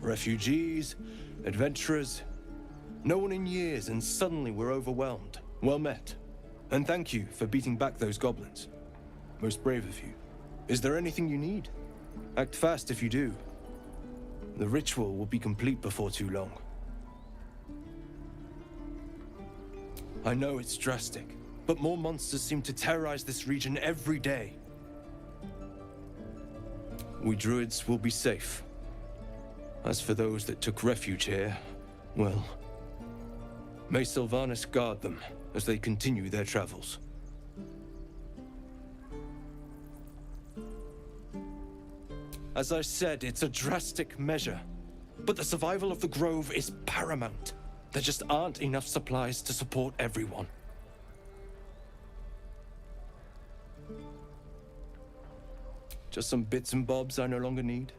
Refugees, adventurers, no one in years, and suddenly we're overwhelmed. Well met. And thank you for beating back those goblins. Most brave of you. Is there anything you need? Act fast if you do. The ritual will be complete before too long. I know it's drastic, but more monsters seem to terrorize this region every day. We druids will be safe. As for those that took refuge here, well, may Sylvanas guard them as they continue their travels. As I said, it's a drastic measure, but the survival of the Grove is paramount. There just aren't enough supplies to support everyone. Just some bits and bobs I no longer need.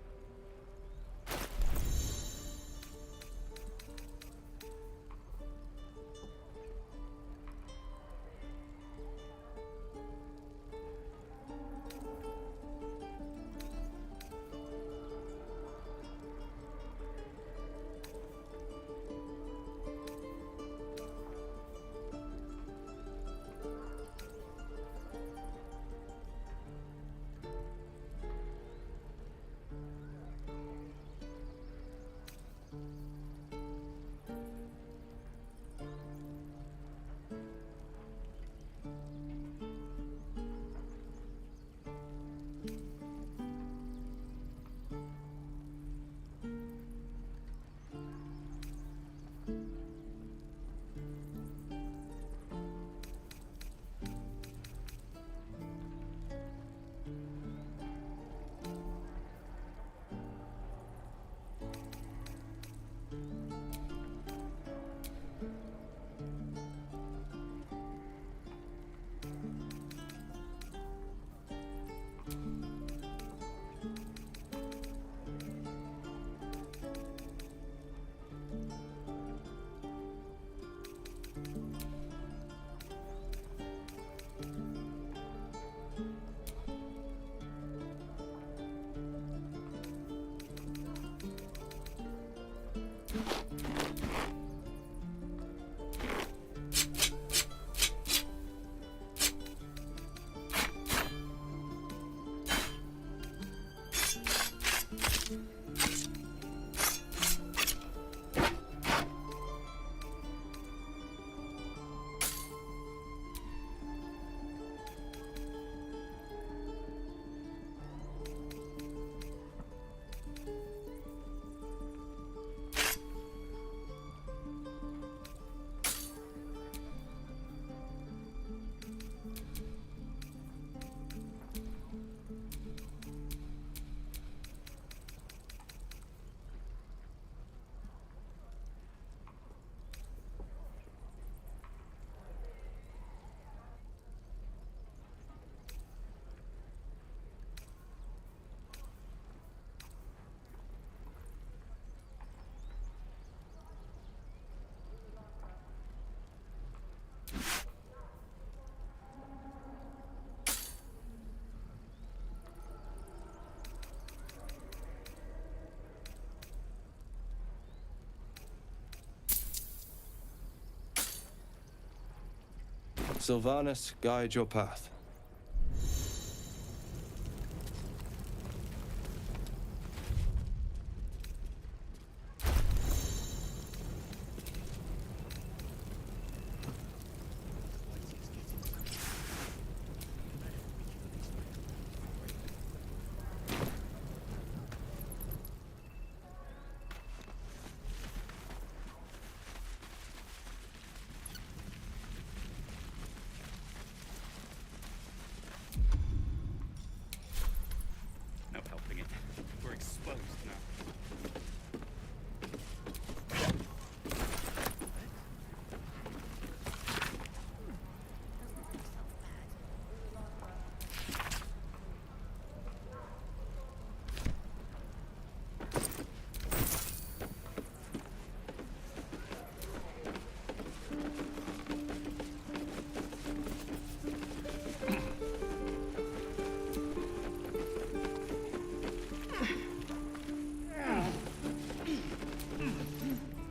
Sylvanas, guide your path.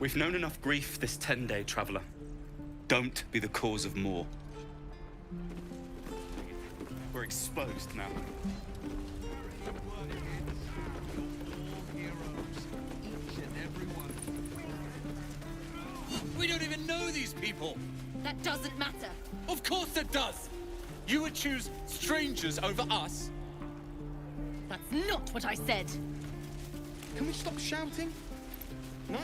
We've known enough grief this 10-day traveler. Don't be the cause of more. We're exposed now. We don't even know these people! That doesn't matter. Of course it does! You would choose strangers over us? That's not what I said. Can we stop shouting? No?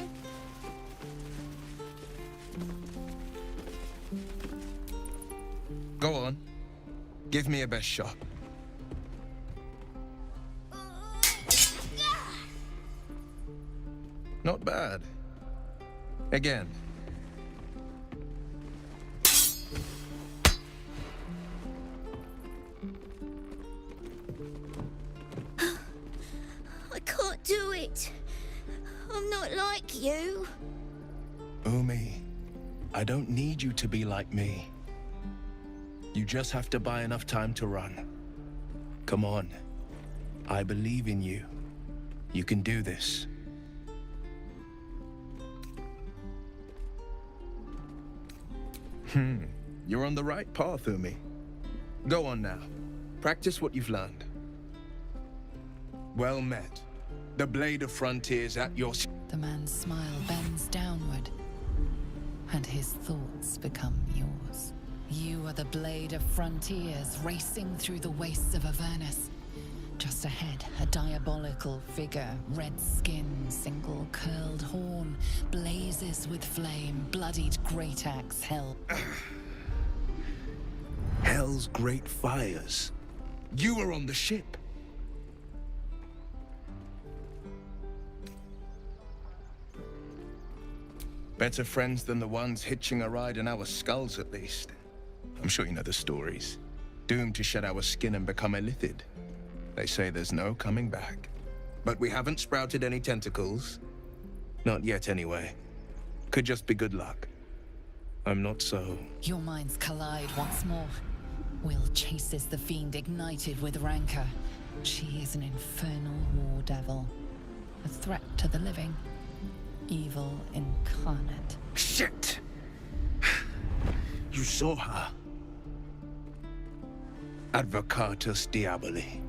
Go on. Give me your best shot. Not bad. Again. I can't do it. I'm not like you. Umi, I don't need you to be like me. You just have to buy enough time to run. Come on. I believe in you. You can do this. You're on the right path, Umi. Go on now. Practice what you've learned. Well met. The blade of frontiers at your... The man's smile bends downward, and his thoughts become yours. You are the blade of frontiers racing through the wastes of Avernus. Just ahead, a diabolical figure, red skin, single curled horn, blazes with flame, bloodied great axe held. Hell's great fires. You were on the ship. Better friends than the ones hitching a ride in our skulls, at least. I'm sure you know the stories. Doomed to shed our skin and become illithid. They say there's no coming back. But we haven't sprouted any tentacles. Not yet, anyway. Could just be good luck. I'm not so... Your minds collide once more. Will chases the fiend ignited with rancor. She is an infernal war devil. A threat to the living. Evil incarnate. Shit! You saw her. Advocatus Diaboli.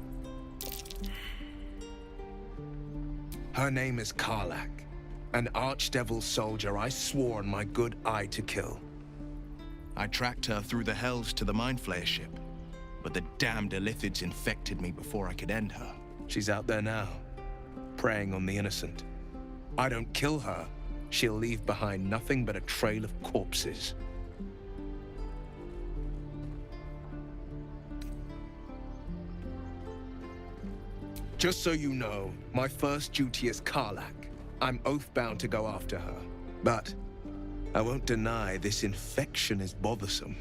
Her name is Karlach, an archdevil soldier I swore on my good eye to kill. I tracked her through the hells to the Mind Flayer ship, but the damned Illithids infected me before I could end her. She's out there now, preying on the innocent. I don't kill her, she'll leave behind nothing but a trail of corpses. Just so you know, my first duty is Karlach. I'm oath-bound to go after her. But I won't deny this infection is bothersome.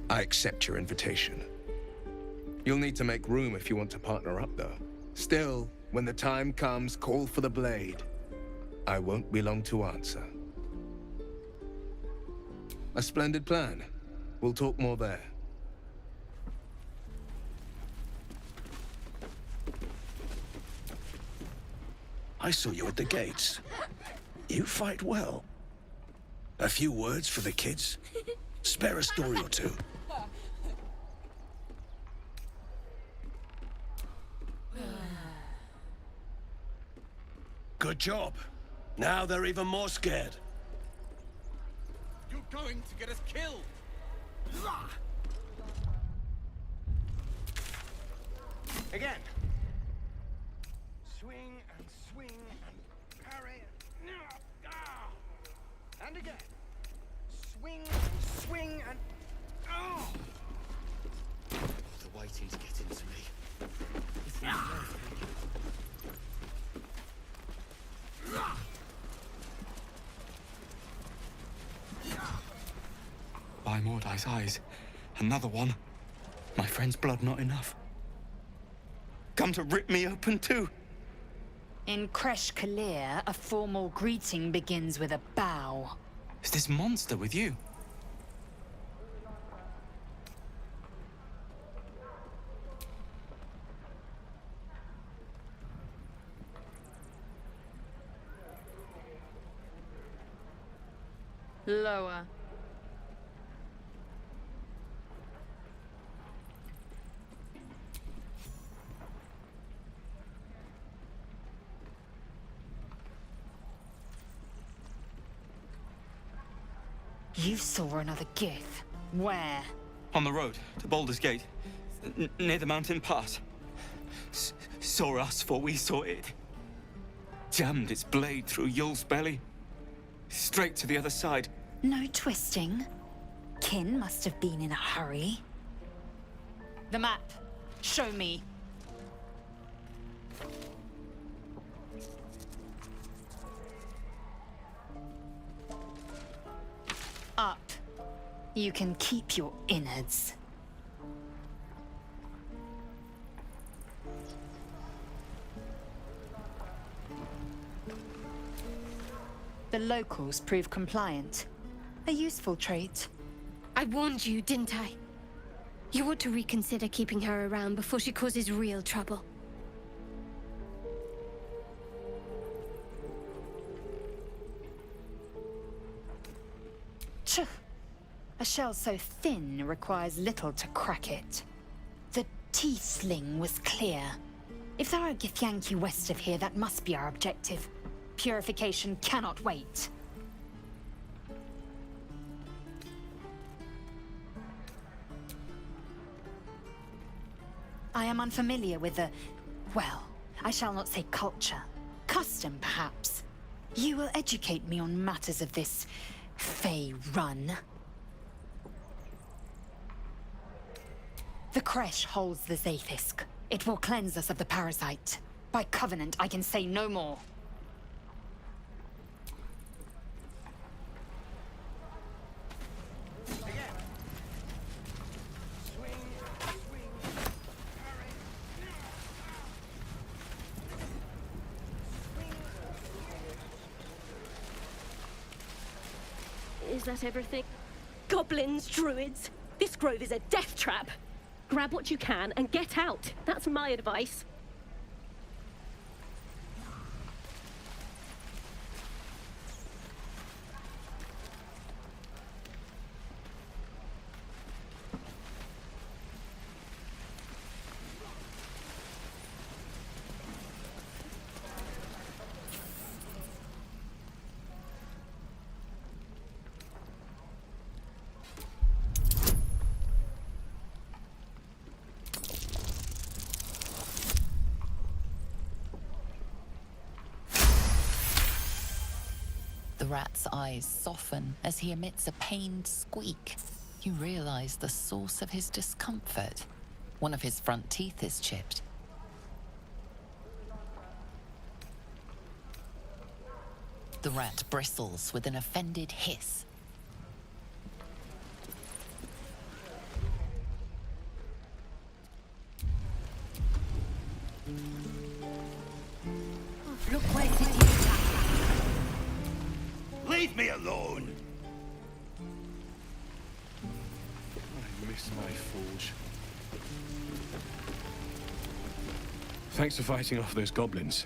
I accept your invitation. You'll need to make room if you want to partner up, though. Still, when the time comes, call for the blade. I won't be long to answer. A splendid plan. We'll talk more there. I saw you at the gates. You fight well. A few words for the kids? Spare a story or two. Good job. Now they're even more scared. You're going to get us killed! Again. Swing and swing and parry. And again. Swing and swing and... Oh! The waiting's getting to me. By Mordai's eyes, another one. My friend's blood not enough. Come to rip me open too. In Kresh Kalir, a formal greeting begins with a bow. Is this monster with you? Lower. You saw another gith. Where? On the road to Baldurs Gate, near the mountain pass. Saw us, for we saw it. Jammed its blade through Yul's belly. Straight to the other side. No twisting. Kin must have been in a hurry. The map. Show me. Up. You can keep your innards. The locals prove compliant. A useful trait. I warned you, didn't I? You ought to reconsider keeping her around before she causes real trouble. Tch. A shell so thin requires little to crack it. The teeth sling was clear. If there are Githyanki west of here, that must be our objective. Purification cannot wait. I am unfamiliar with the... well, I shall not say culture. Custom, perhaps. You will educate me on matters of this... Fey run. The Kresh holds the Zaithisk. It will cleanse us of the parasite. By covenant, I can say no more. Is that everything? Goblins, druids. This grove is a death trap. Grab what you can and get out. That's my advice. The rat's eyes soften as he emits a pained squeak. You realize the source of his discomfort. One of his front teeth is chipped. The rat bristles with an offended hiss. Look where did you... Leave me alone! I miss my forge. Thanks for fighting off those goblins.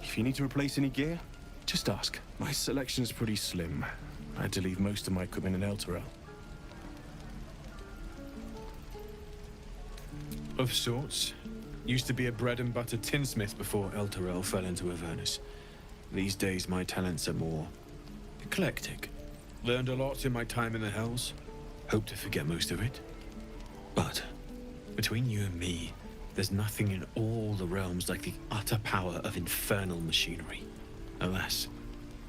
If you need to replace any gear, just ask. My selection's pretty slim. I had to leave most of my equipment in Elturel. Of sorts. Used to be a bread and butter tinsmith before Elturel fell into Avernus. These days my talents are more eclectic. Learned a lot in my time in the Hells. Hope to forget most of it. But between you and me, there's nothing in all the realms like the utter power of infernal machinery. Alas,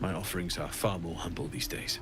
my offerings are far more humble these days.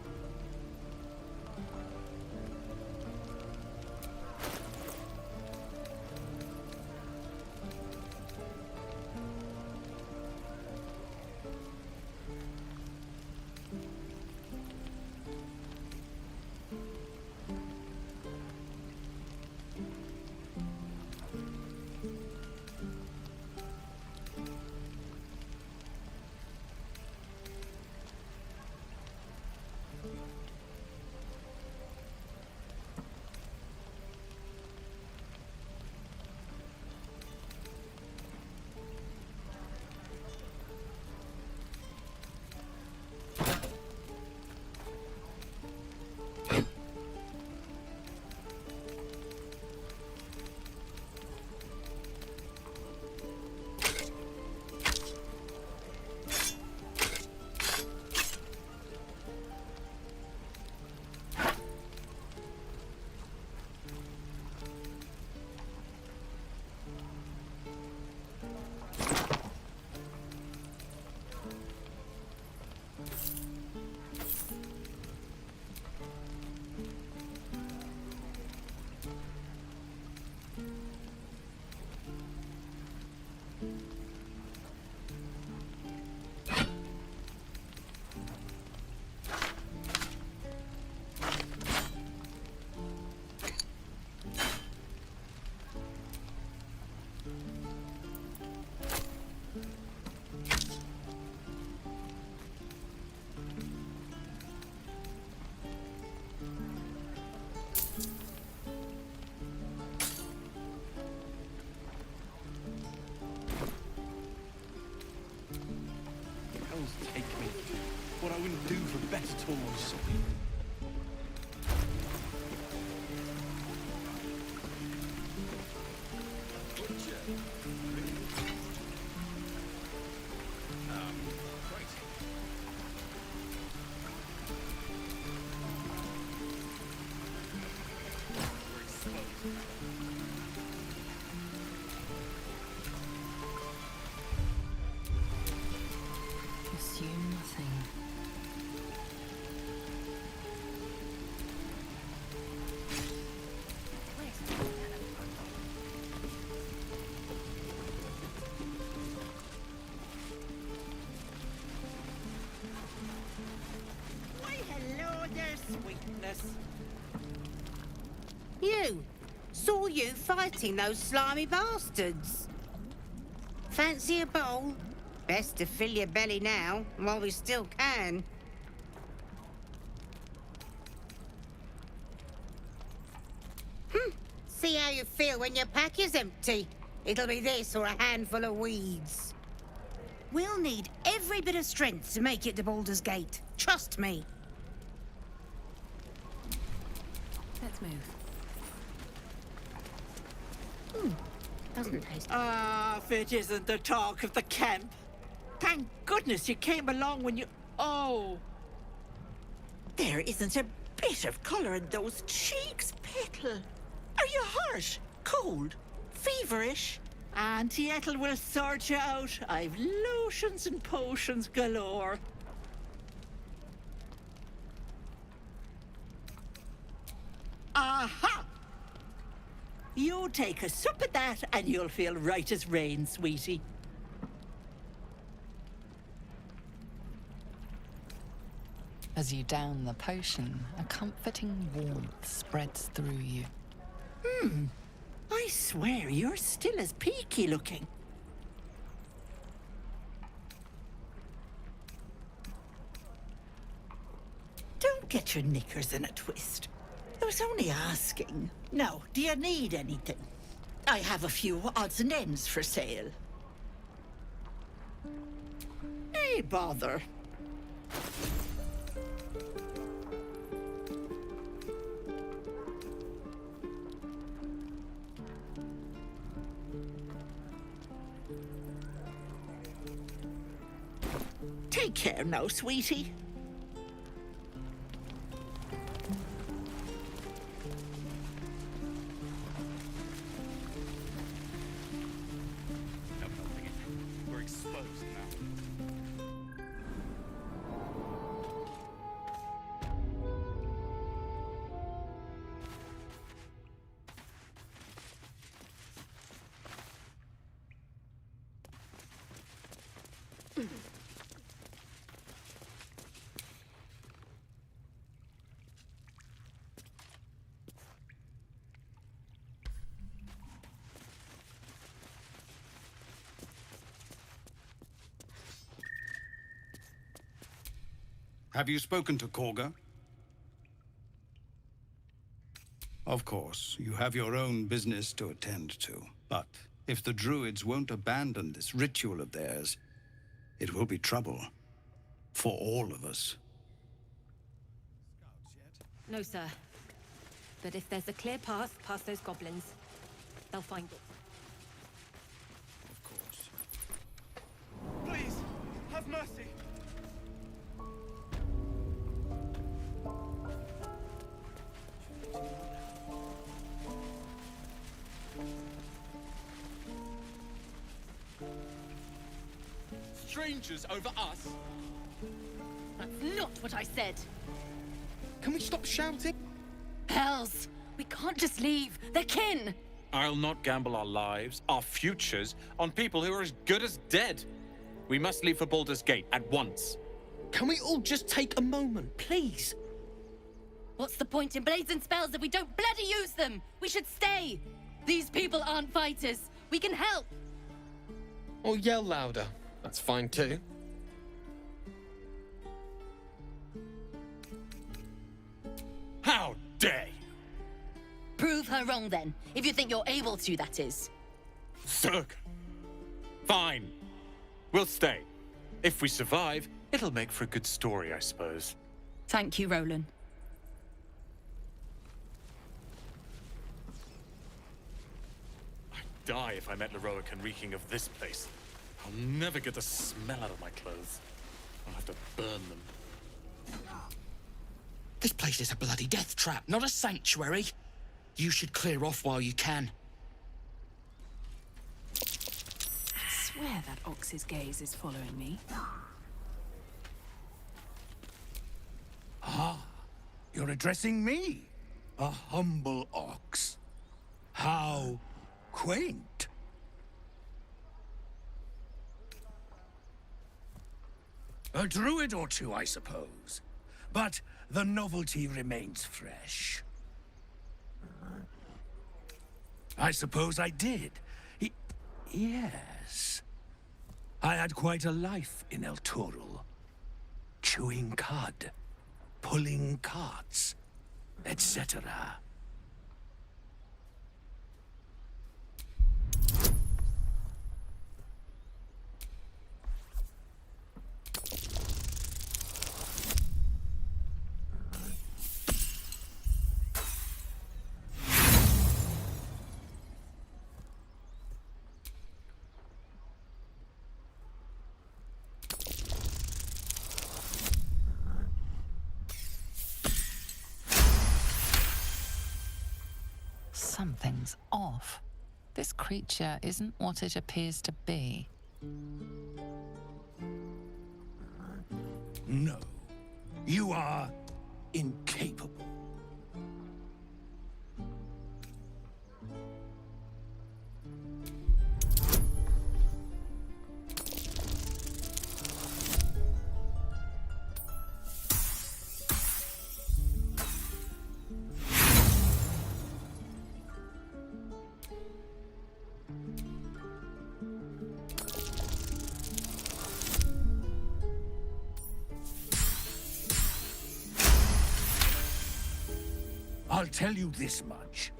tools. Assume nothing. Why, hello there, sweetness. You! Saw you fighting those slimy bastards. Fancy a bowl? Best to fill your belly now, while we still can. See how you feel when your pack is empty. It'll be this or a handful of weeds. We'll need every bit of strength to make it to Baldurs Gate. Trust me. Let's move. Doesn't taste. Ah, if it isn't the talk of the camp. Thank goodness you came along when you... Oh! There isn't a bit of colour in those cheeks, Petal. Are you hurt? Cold? Feverish? Auntie Ethel will sort you out. I've lotions and potions galore. Aha! You take a sup of that and you'll feel right as rain, sweetie. As you down the potion, a comforting warmth spreads through you. I swear you're still as peaky looking. Don't get your knickers in a twist. I was only asking. Now, do you need anything? I have a few odds and ends for sale. Hey, bother. Take care now, sweetie. We're exposed now. Have you spoken to Korga? Of course, you have your own business to attend to. But if the Druids won't abandon this ritual of theirs, it will be trouble. For all of us. No, sir. But if there's a clear path past those goblins, they'll find it. Of course. Please, have mercy. Strangers over us? That's not what I said. Can we stop shouting? Hells! We can't just leave. They're kin! I'll not gamble our lives, our futures, on people who are as good as dead. We must leave for Baldur's Gate at once. Can we all just take a moment, please? What's the point in blazing spells if we don't bloody use them? We should stay! These people aren't fighters. We can help! Or yell louder. That's fine too. How dare you! Prove her wrong then, if you think you're able to, that is. Zerg! Fine. We'll stay. If we survive, it'll make for a good story, I suppose. Thank you, Roland. I'd die if I met Leroic and reeking of this place. I'll never get the smell out of my clothes. I'll have to burn them. This place is a bloody death trap, not a sanctuary. You should clear off while you can. I swear that ox's gaze is following me. Ah, you're addressing me, a humble ox. How quaint. A druid or two, I suppose. But the novelty remains fresh. I suppose I did. Yes. I had quite a life in El Turul. Chewing cud, pulling carts, etc. Something's off. This creature isn't what it appears to be. No. You are incapable. I'll tell you this much.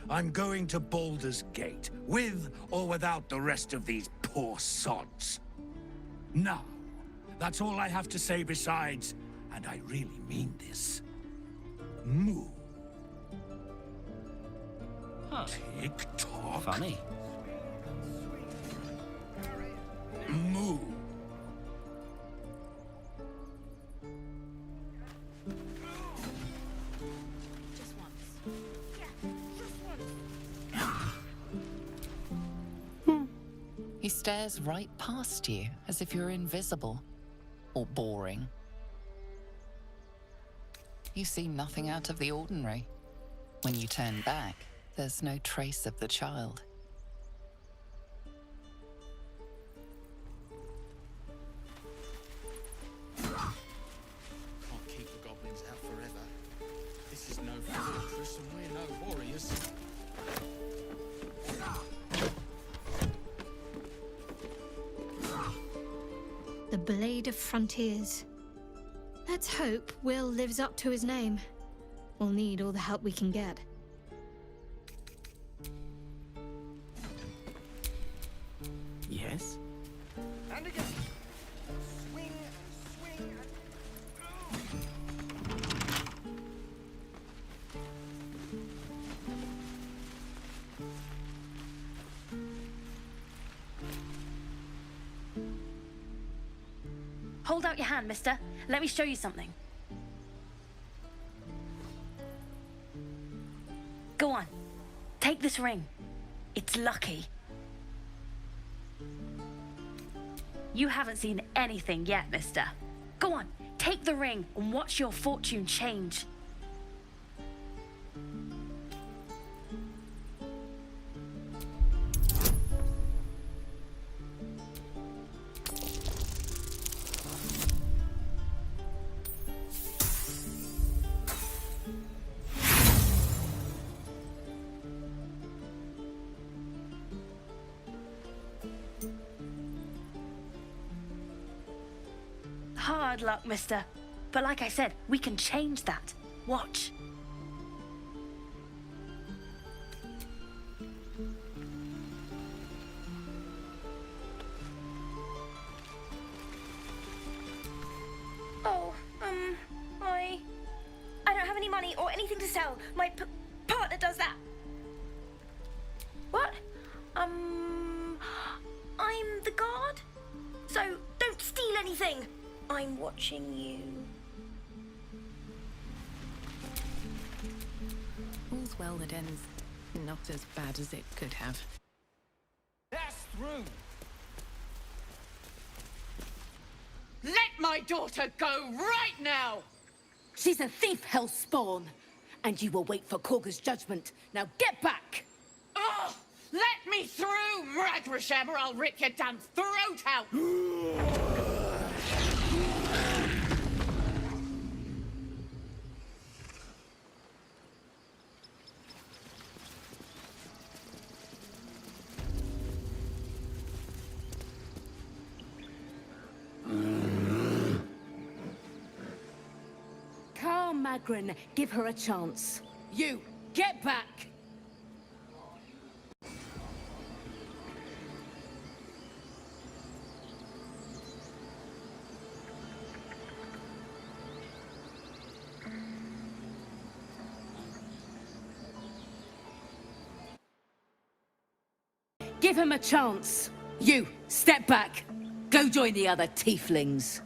I'm going to Baldurs Gate, with or without the rest of these poor sods. Now, that's all I have to say besides, and I really mean this, moo. Huh. Tick-tock. Funny. Moo. He stares right past you, as if you're invisible. Or boring. You see nothing out of the ordinary. When you turn back, there's no trace of the child. Can't keep the goblins out forever. This is no fortress and we're no warriors. The Blade of Frontiers. Let's hope Will lives up to his name. We'll need all the help we can get. Yes? And again. Swing and swing and... Hold out your hand, mister. Let me show you something. Go on. Take this ring. It's lucky. You haven't seen anything yet, mister. Go on. Take the ring and watch your fortune change. Hard luck, mister. But like I said, we can change that. Watch. Oh, I money or anything to sell. My partner does that. What? I'm the guard. So don't steal anything. I'm watching you. All's well that ends not as bad as it could have. That's through. Let my daughter go right now! She's a thief, hellspawn. And you will wait for Korga's judgment. Now get back! Oh, let me through, Ragrasham, or I'll rip your damn throat out! Calm, Magrin. Give her a chance. You, get back! Give him a chance. You, step back. Go join the other tieflings.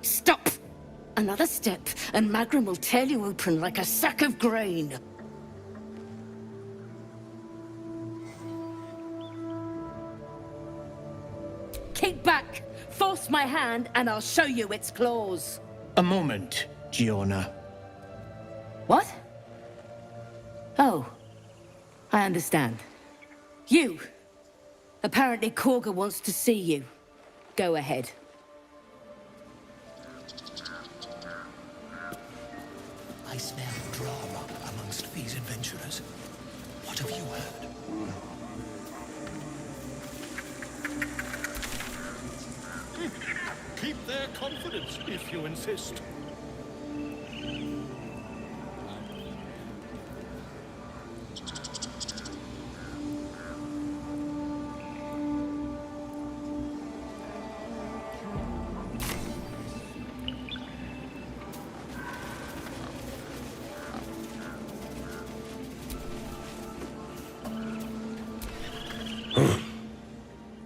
Stop! Another step, and Magrin will tear you open like a sack of grain. Keep back! Force my hand, and I'll show you its claws. A moment, Giona. What? Oh, I understand. You! Apparently Korga wants to see you. Go ahead. I smell drama amongst these adventurers. What have you heard? Keep their confidence if you insist.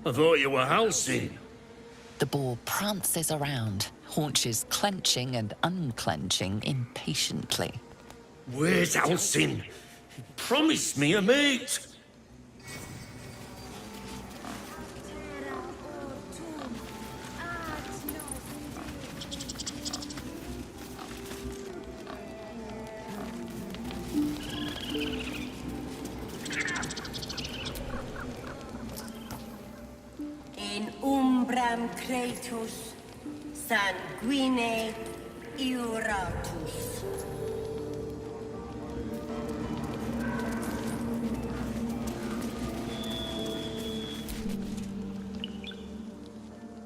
I thought you were Halcyon. The boar prances around, haunches clenching and unclenching impatiently. Where's Halcyon? He promised me a mate. In umbram cretus, sanguine iuratus.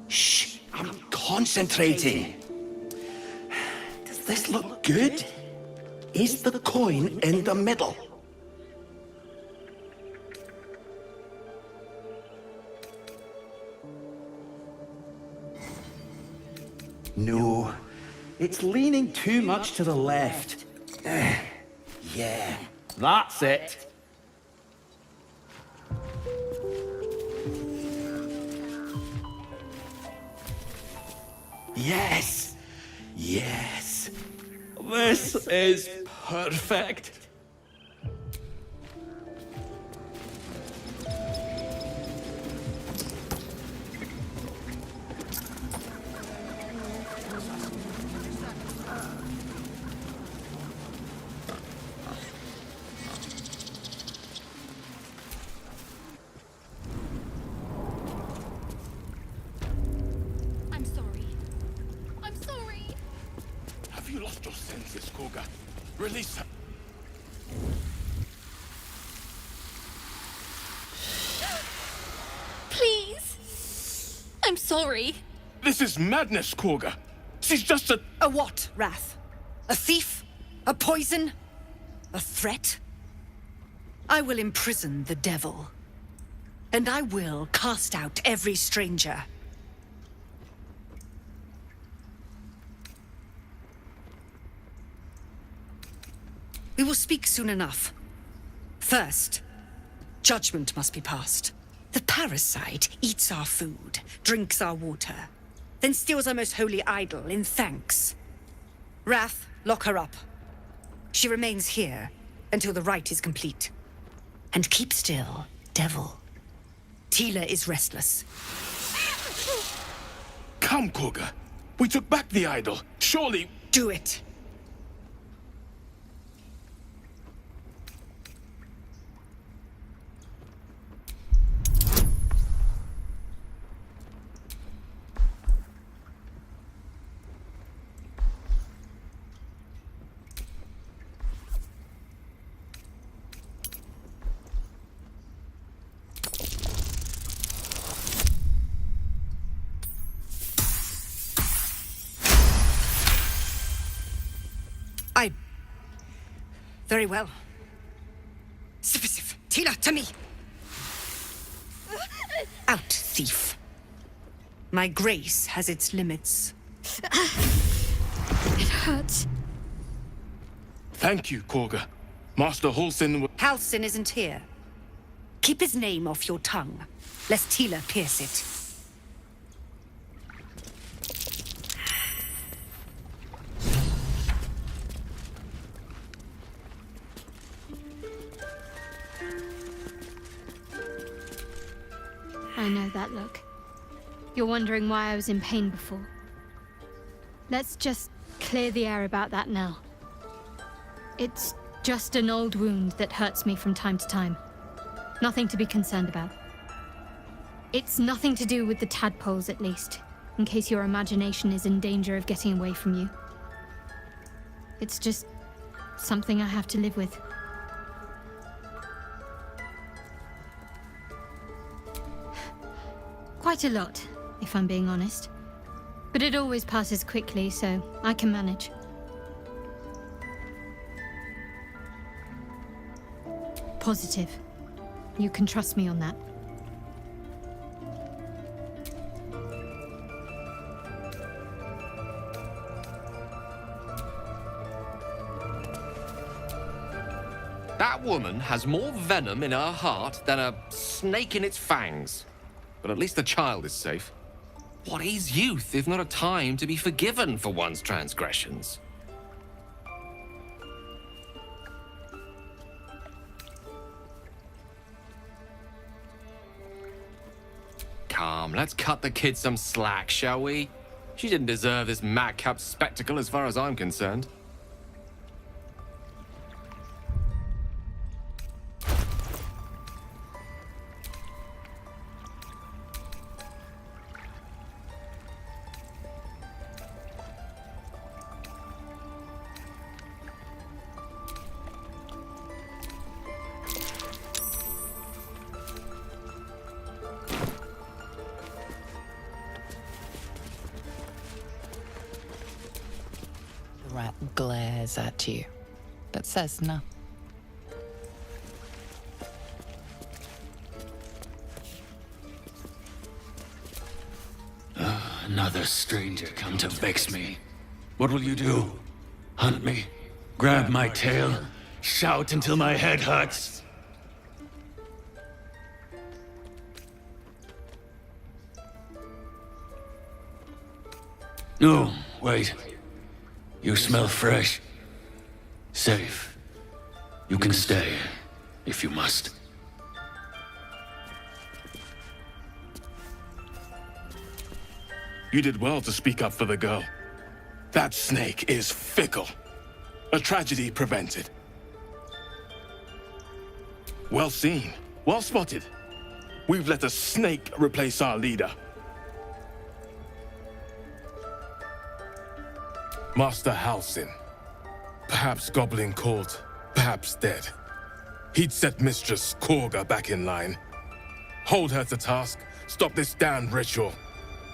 Shh, I'm concentrating. Does this look good? Is the coin in the middle? No, it's leaning too much to the left. Yeah, that's it. Yes, yes. This is perfect. I'm sorry. I'm sorry. Have you lost your senses, Korga? Release her. Please. I'm sorry. This is madness, Korga. She's just a... A what, Wrath? A thief? A poison? A threat? I will imprison the devil. And I will cast out every stranger. We will speak soon enough. First, judgment must be passed. The parasite eats our food, drinks our water, then steals our most holy idol in thanks. Wrath, lock her up. She remains here until the rite is complete. And keep still, devil. Tila is restless. Come, Kurga. We took back the idol. Surely... Do it. Very well. Sif, Tila, to me! Out, thief. My grace has its limits. It hurts. Thank you, Kurga. Master Halsin... Halsin isn't here. Keep his name off your tongue, lest Tila pierce it. I know that look. You're wondering why I was in pain before. Let's just clear the air about that now. It's just an old wound that hurts me from time to time. Nothing to be concerned about. It's nothing to do with the tadpoles, at least, in case your imagination is in danger of getting away from you. It's just something I have to live with. Quite a lot, if I'm being honest. But it always passes quickly, so I can manage. Positive. You can trust me on that. That woman has more venom in her heart than a snake in its fangs. But at least the child is safe. What is youth if not a time to be forgiven for one's transgressions? Come, let's cut the kid some slack, shall we? She didn't deserve this madcap spectacle as far as I'm concerned. The rat glares at you, but says nothing. Another stranger come to vex me. What will you do? Hunt me? Grab my tail? Shout until my head hurts? No, wait. You smell fresh. Safe. You can stay, if you must. You did well to speak up for the girl. That snake is fickle. A tragedy prevented. Well seen. Well spotted. We've let a snake replace our leader. Master Halsin. Perhaps goblin caught, perhaps dead. He'd set Mistress Kurga back in line. Hold her to task, stop this damned ritual.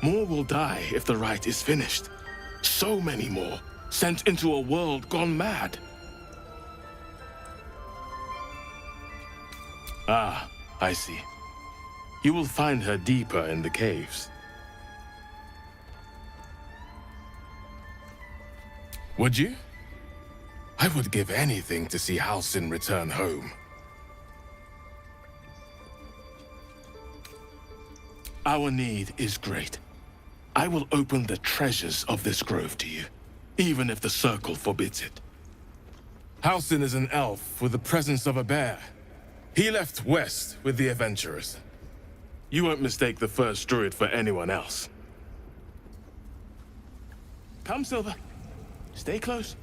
More will die if the rite is finished. So many more, sent into a world gone mad. Ah, I see. You will find her deeper in the caves. Would you? I would give anything to see Halsin return home. Our need is great. I will open the treasures of this grove to you, even if the Circle forbids it. Halsin is an elf with the presence of a bear. He left west with the adventurers. You won't mistake the first druid for anyone else. Come, Silver. Stay close.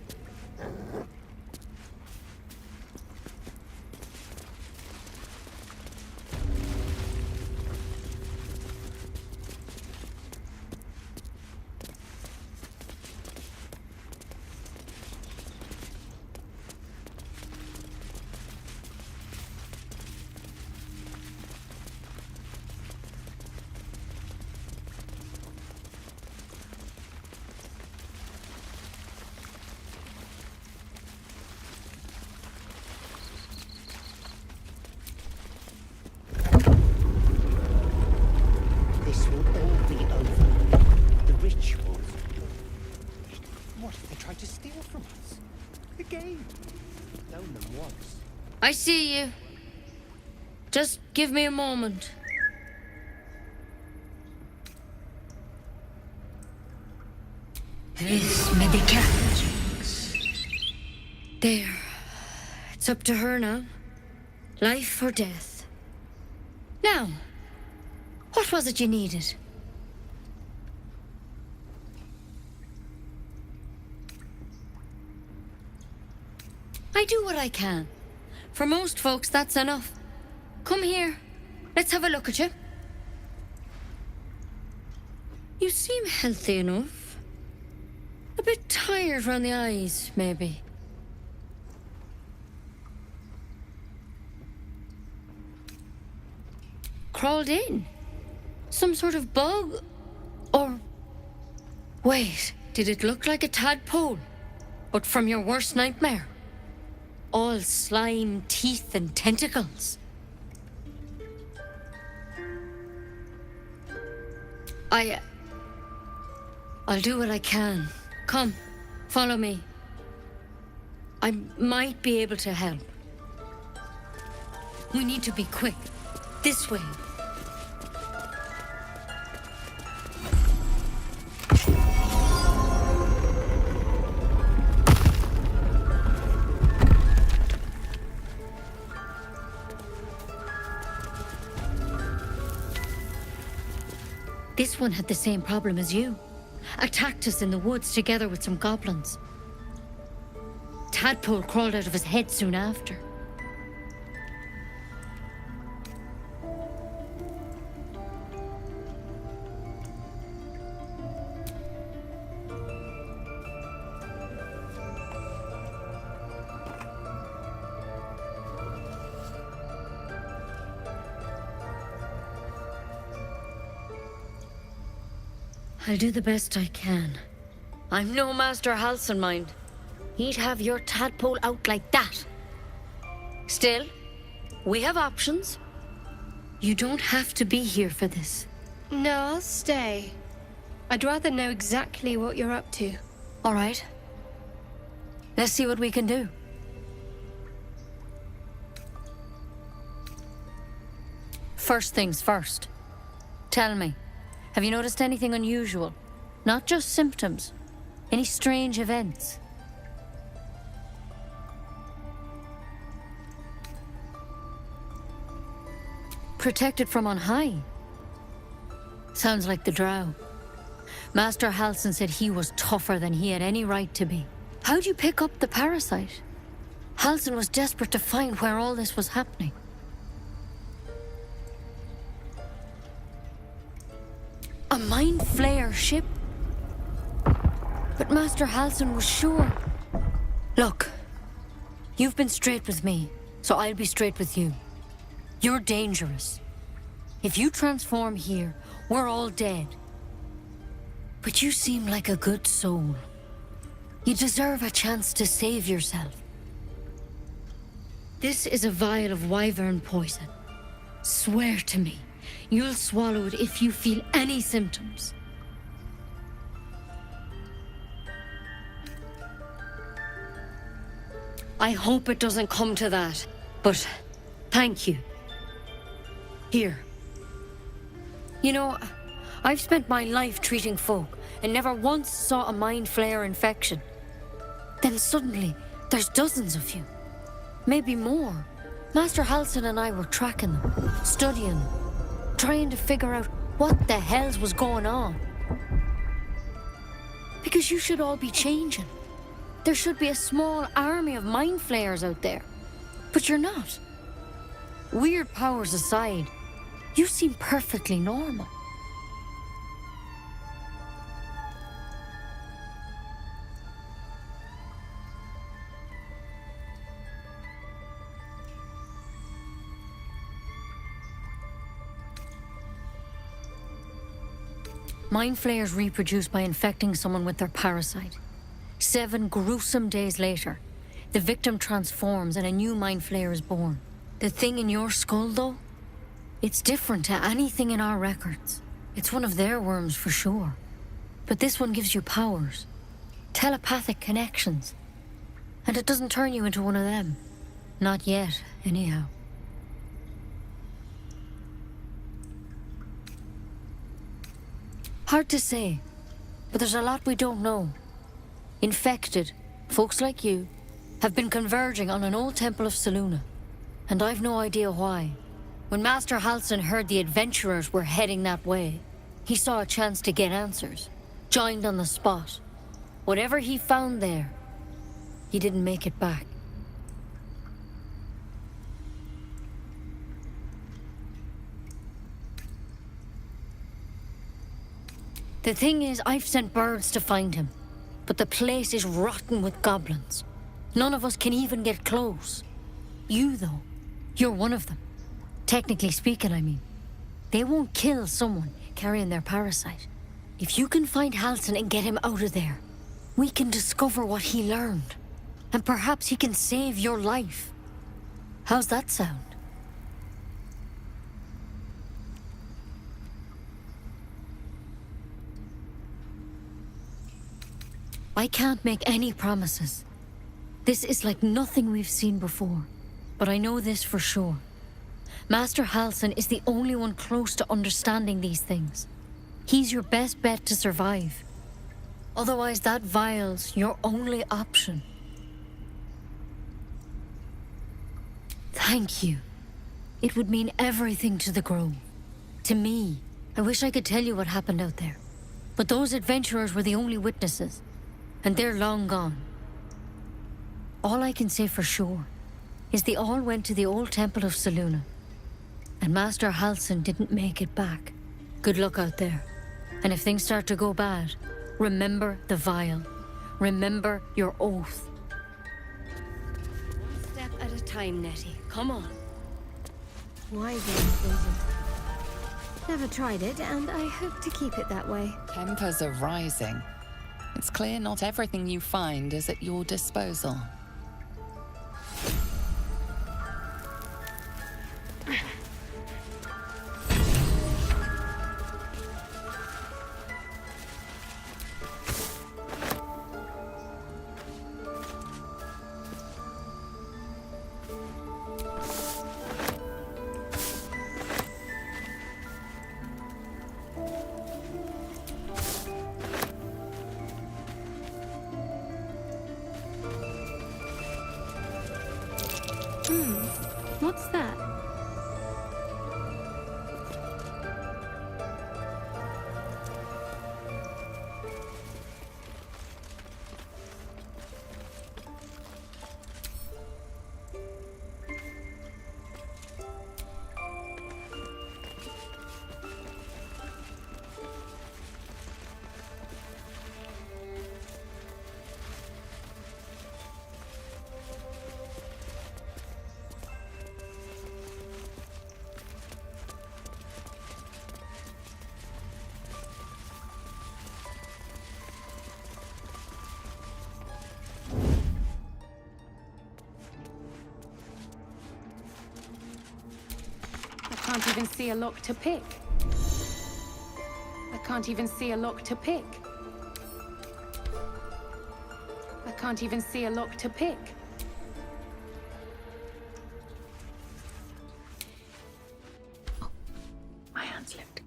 This will all be over. The ritual. What if they tried to steal from us? The game. Known them once. I see you. Just give me a moment. This may be Cat's. There. It's up to her now. Life or death. Now, what was it you needed? I do what I can. For most folks, that's enough. Come here. Let's have a look at you. You seem healthy enough. A bit tired around the eyes, maybe. Crawled in? Some sort of bug? Or... Wait, did it look like a tadpole? But from your worst nightmare? All slime, teeth, and tentacles. I'll do what I can. Come, follow me. I might be able to help. We need to be quick. This way. This one had the same problem as you. Attacked us in the woods together with some goblins. Tadpole crawled out of his head soon after. I'll do the best I can. I'm no Master Halsin, mind. He'd have your tadpole out like that. Still, we have options. You don't have to be here for this. No, I'll stay. I'd rather know exactly what you're up to. All right. Let's see what we can do. First things first. Tell me. Have you noticed anything unusual? Not just symptoms. Any strange events? Protected from on high? Sounds like the Drow. Master Halsin said he was tougher than he had any right to be. How'd you pick up the parasite? Halsin was desperate to find where all this was happening. A mind flayer ship? But Master Halsin was sure. Look, you've been straight with me, so I'll be straight with you. You're dangerous. If you transform here, we're all dead. But you seem like a good soul. You deserve a chance to save yourself. This is a vial of wyvern poison. Swear to me, you'll swallow it if you feel any symptoms. I hope it doesn't come to that, but thank you. Here. You know, I've spent my life treating folk and never once saw a mind flare infection. Then suddenly, there's dozens of you. Maybe more. Master Halsin and I were tracking them, studying them, trying to figure out what the hells was going on. Because you should all be changing. There should be a small army of mind flayers out there. But you're not. Weird powers aside, you seem perfectly normal. Mind flayers reproduce by infecting someone with their parasite. 7 gruesome days later, the victim transforms and a new mind flayer is born. The thing in your skull, though, it's different to anything in our records. It's one of their worms for sure. But this one gives you powers, telepathic connections. And it doesn't turn you into one of them. Not yet, anyhow. Hard to say, but there's a lot we don't know. Infected, folks like you, have been converging on an old temple of Selûne, and I've no idea why. When Master Halsin heard the adventurers were heading that way, he saw a chance to get answers, joined on the spot. Whatever he found there, he didn't make it back. The thing is, I've sent birds to find him, but the place is rotten with goblins. None of us can even get close. You, though, you're one of them. Technically speaking, I mean. They won't kill someone carrying their parasite. If you can find Halsin and get him out of there, we can discover what he learned. And perhaps he can save your life. How's that sound? I can't make any promises. This is like nothing we've seen before. But I know this for sure. Master Halsin is the only one close to understanding these things. He's your best bet to survive. Otherwise, that vial's your only option. Thank you. It would mean everything to the Grove. To me. I wish I could tell you what happened out there. But those adventurers were the only witnesses. And they're long gone. All I can say for sure is they all went to the old temple of Selûne. And Master Halsin didn't make it back. Good luck out there. And if things start to go bad, remember the vial. Remember your oath. One step at a time, Nettie. Come on. Wyvern poison. Never tried it, and I hope to keep it that way. Tempers are rising. It's clear not everything you find is at your disposal. What's that? can't even see a lock to pick. I can't even see a lock to pick. I can't even see a lock to pick. Oh, my hand slipped.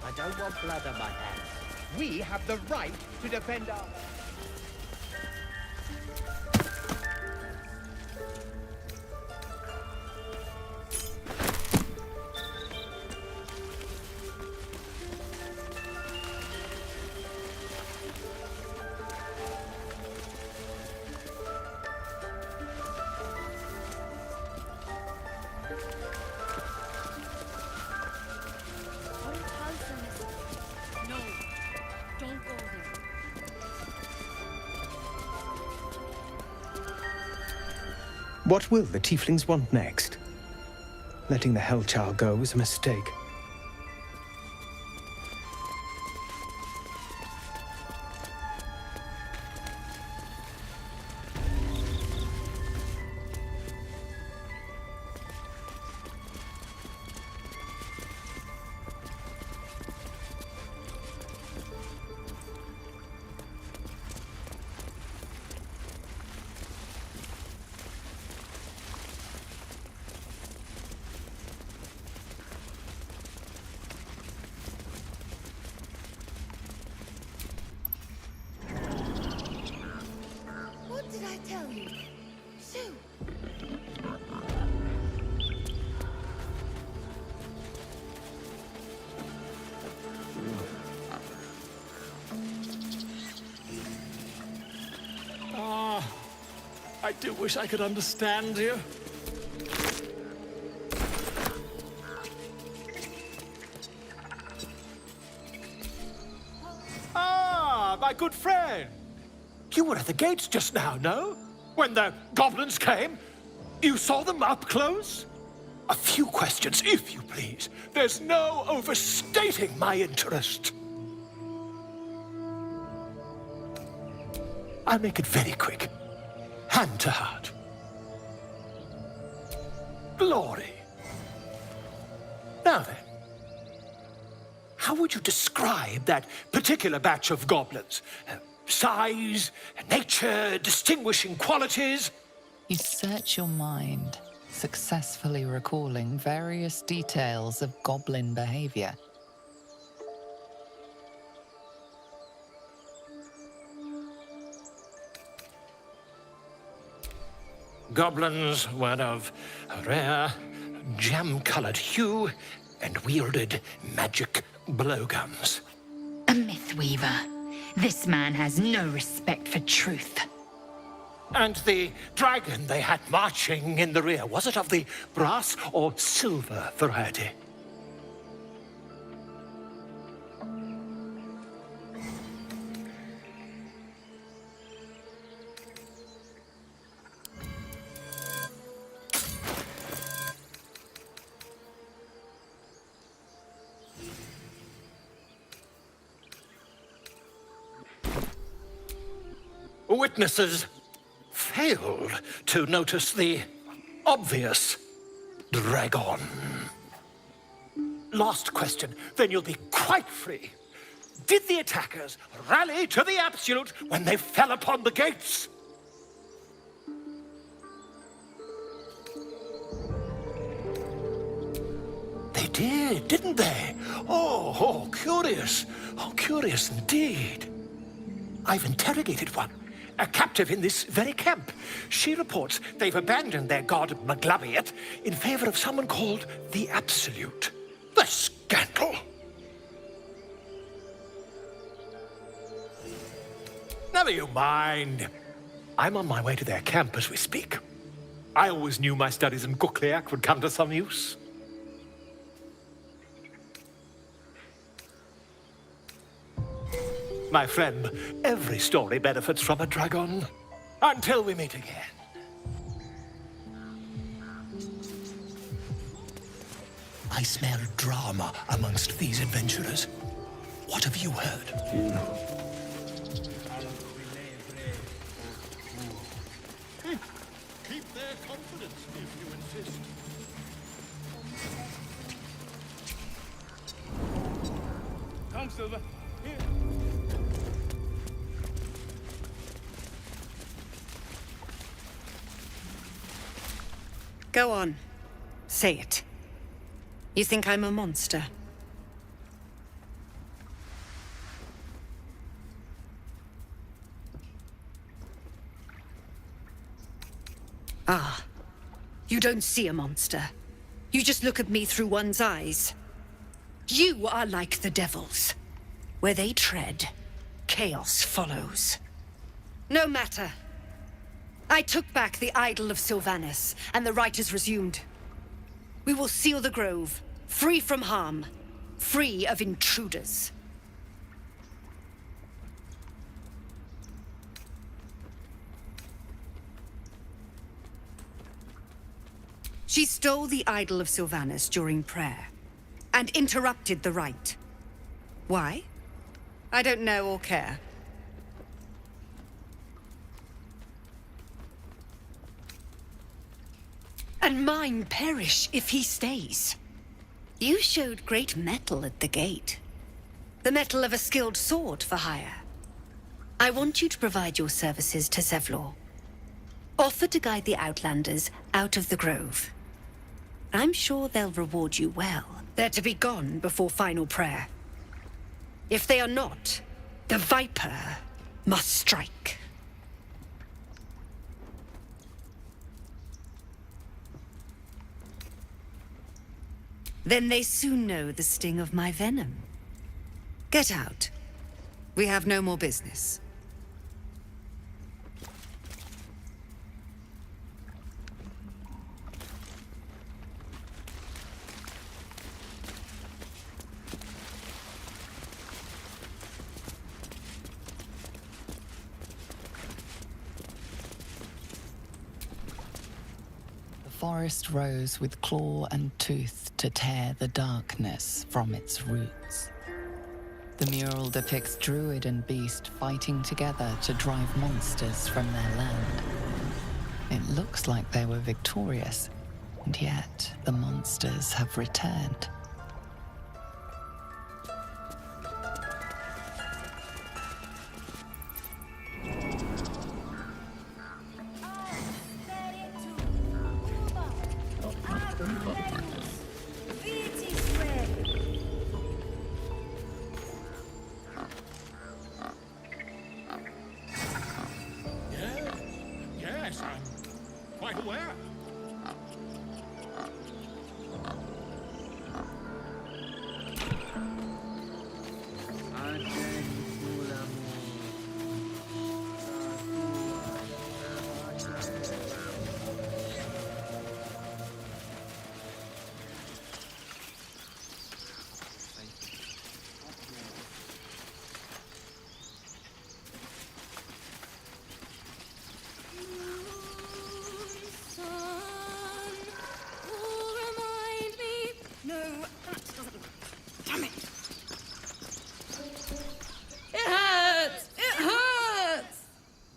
I don't want blood on my hands. We have the right to defend our... No, don't go there. What will the tieflings want next? Letting the Hellchild go was a mistake. What did I tell you? Shoo! I do wish I could understand you. Ah, my good friend. You were at the gates just now, no? When the goblins came? You saw them up close? A few questions, if you please. There's no overstating my interest. I'll make it very quick. Hand to heart. Glory. Now then, how would you describe that particular batch of goblins? Size, nature, distinguishing qualities? You search your mind, successfully recalling various details of goblin behavior. Goblins were of a rare, jam-colored hue and wielded magic blowguns. A mythweaver. This man has no respect for truth. And the dragon they had marching in the rear, was it of the brass or silver variety? Witnesses failed to notice the obvious dragon. Last question, then you'll be quite free. Did the attackers rally to the absolute when they fell upon the gates? They did, didn't they? Oh, curious. Oh, curious indeed. I've interrogated one. A captive in this very camp. She reports they've abandoned their god Maglabiet in favor of someone called the Absolute. The scandal! Never you mind. I'm on my way to their camp as we speak. I always knew my studies in Gukliak would come to some use. My friend, every story benefits from a dragon. Until we meet again. I smell drama amongst these adventurers. What have you heard? Keep their confidence if you insist. Come, Silver. Here. Go on. Say it. You think I'm a monster? Ah. You don't see a monster. You just look at me through one's eyes. You are like the devils. Where they tread, chaos follows. No matter. I took back the idol of Sylvanas, and the rite is resumed. We will seal the grove, free from harm, free of intruders. She stole the idol of Sylvanas during prayer, and interrupted the rite. Why? I don't know or care. And mine perish if he stays. You showed great mettle at the gate. The mettle of a skilled sword for hire. I want you to provide your services to Zevlor. Offer to guide the Outlanders out of the grove. I'm sure they'll reward you well. They're to be gone before final prayer. If they are not, the Viper must strike. Then they soon know the sting of my venom. Get out. We have no more business. The forest rose with claw and tooth to tear the darkness from its roots. The mural depicts druid and beast fighting together to drive monsters from their land. It looks like they were victorious, and yet the monsters have returned. Yes, I'm quite aware.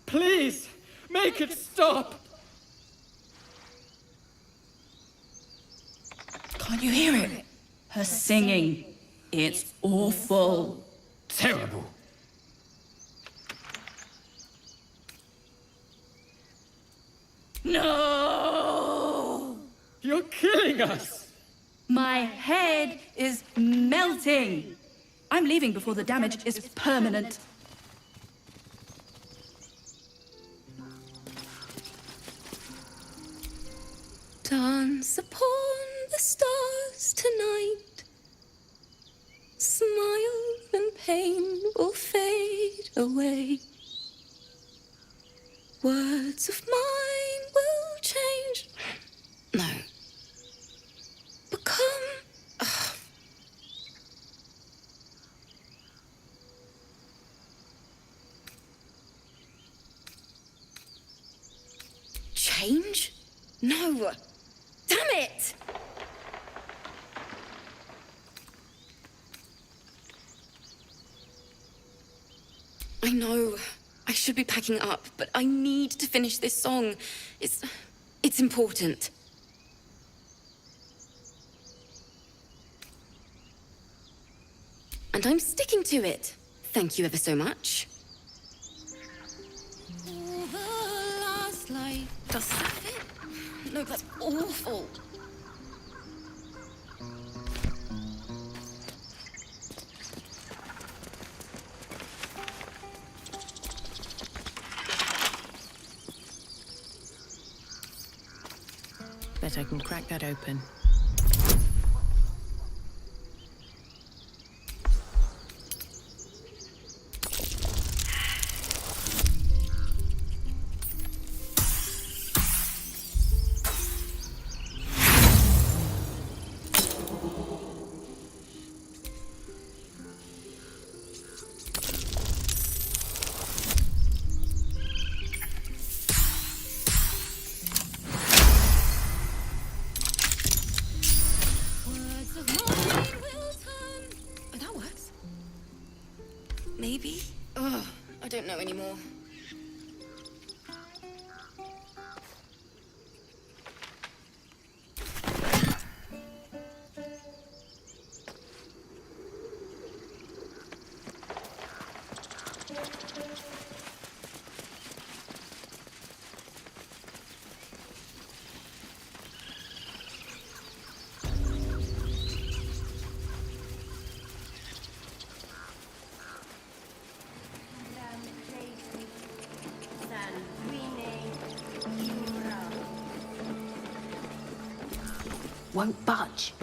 Please, make it stop! Can't you hear it? Her singing. It's awful. Terrible. No! You're killing us! My head is melting. I'm leaving before the damage is permanent. Dance upon the stars tonight. Smile and pain will fade away. Words of mine will change change? No. Damn it! I know. I should be packing up, but I need to finish this song. It's important. And I'm sticking to it. Thank you ever so much. Does that fit? No, that's awful. Bet I can crack that open. Maybe? Ugh, I don't know anymore. Won't budge.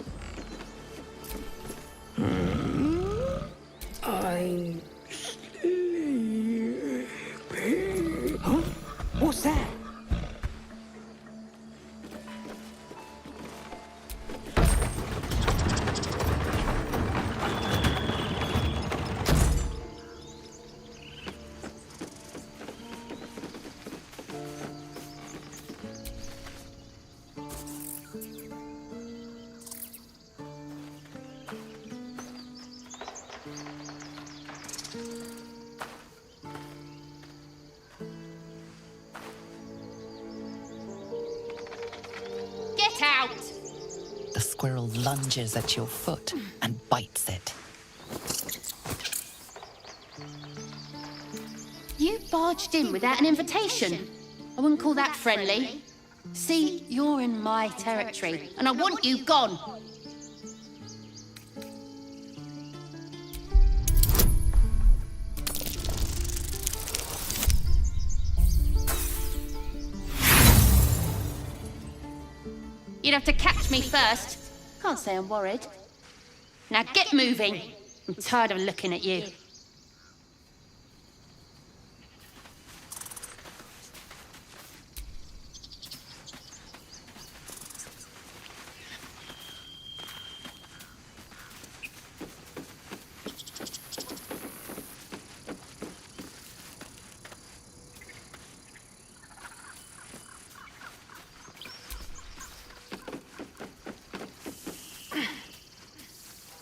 I'm sleepy. Huh? What's that? Get out! The squirrel lunges at your foot and bites it. You barged in without an invitation. I wouldn't call that friendly. See, you're in my territory, and I want you gone. You'd have to catch me first. Can't say I'm worried. Now get moving. I'm tired of looking at you.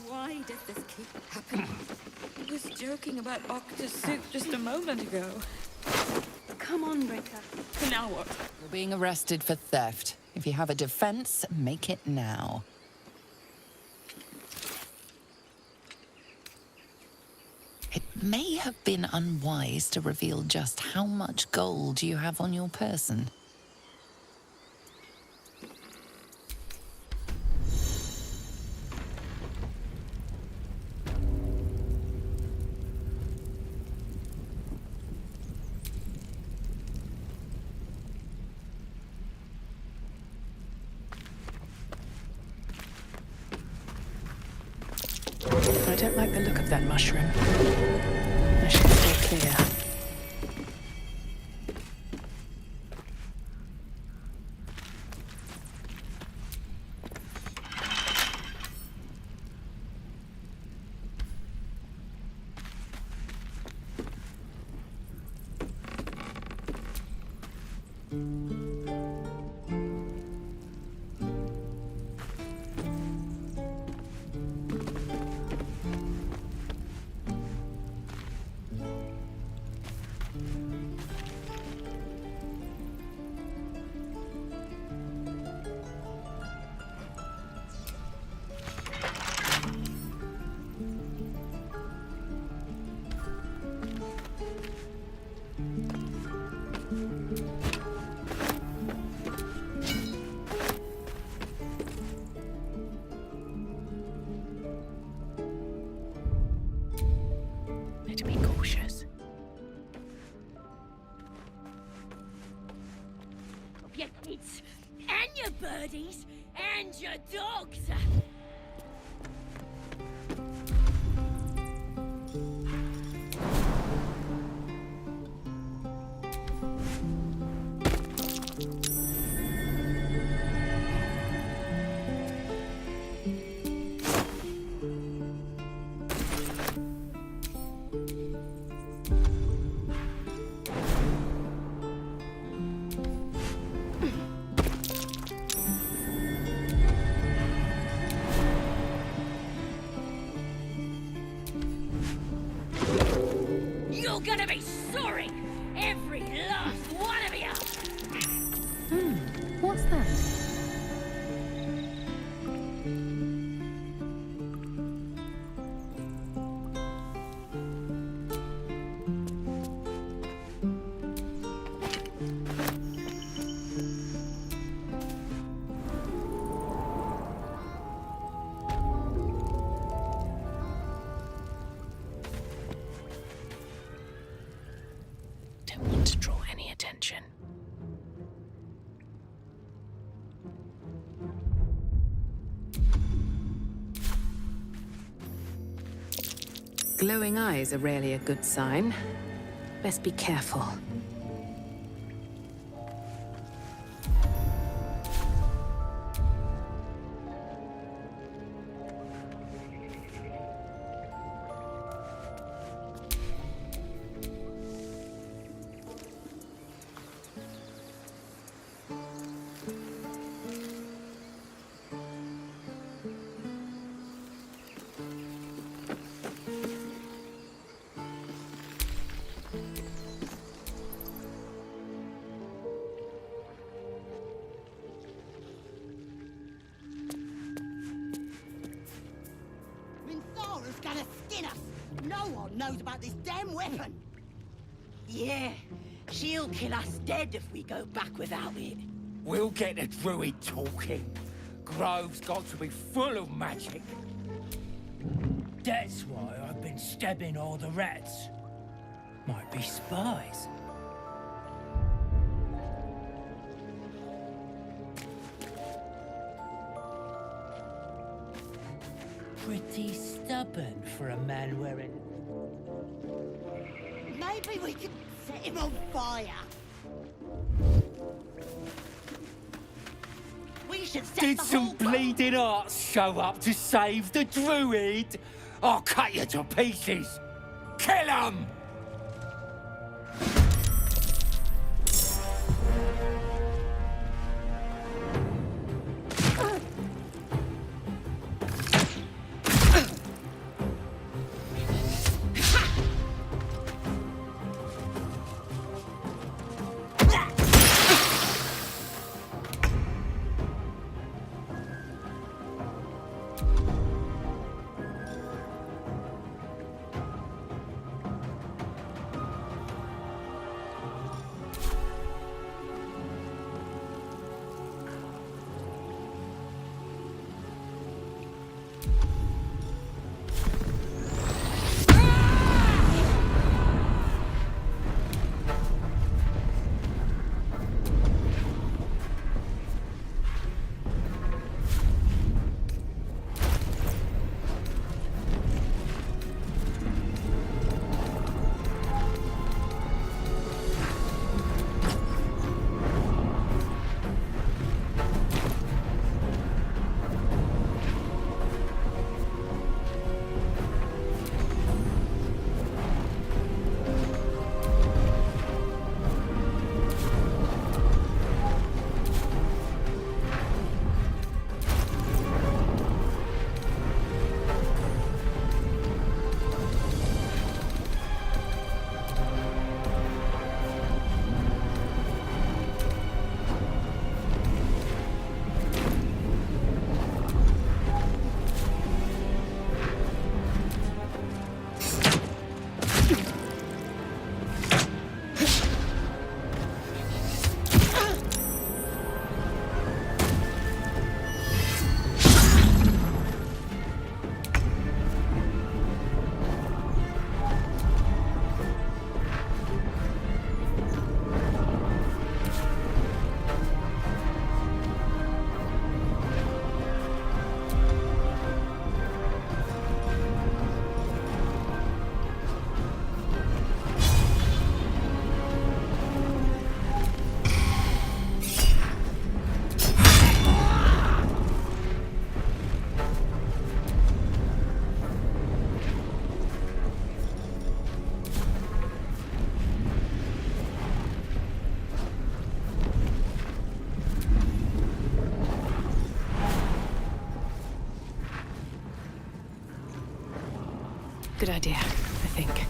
Why did this keep happening? I was joking about octa soup just a moment ago. Come on, Breaker. Now what? You're being arrested for theft. If you have a defense, make it now. It may have been unwise to reveal just how much gold you have on your person. I don't like the look of that mushroom. I should stay clear. Better be cautious. Your kids, and your birdies, and your dogs. You're gonna be sorry, every last one of you! What's that? Don't want to draw any attention. Glowing eyes are rarely a good sign. Best be careful. Minthara's gonna skin us! No one knows about this damn weapon! Yeah, she'll kill us dead if we go back without it. We'll get the druid talking. Grove's got to be full of magic. That's why I've been stabbing all the rats. Might be spies. Pretty stubborn for a man wearing... Maybe we could set him on fire. We should set Did the some whole bleeding arts show up to save the druid? I'll cut you to pieces. Kill 'em! good idea, I think.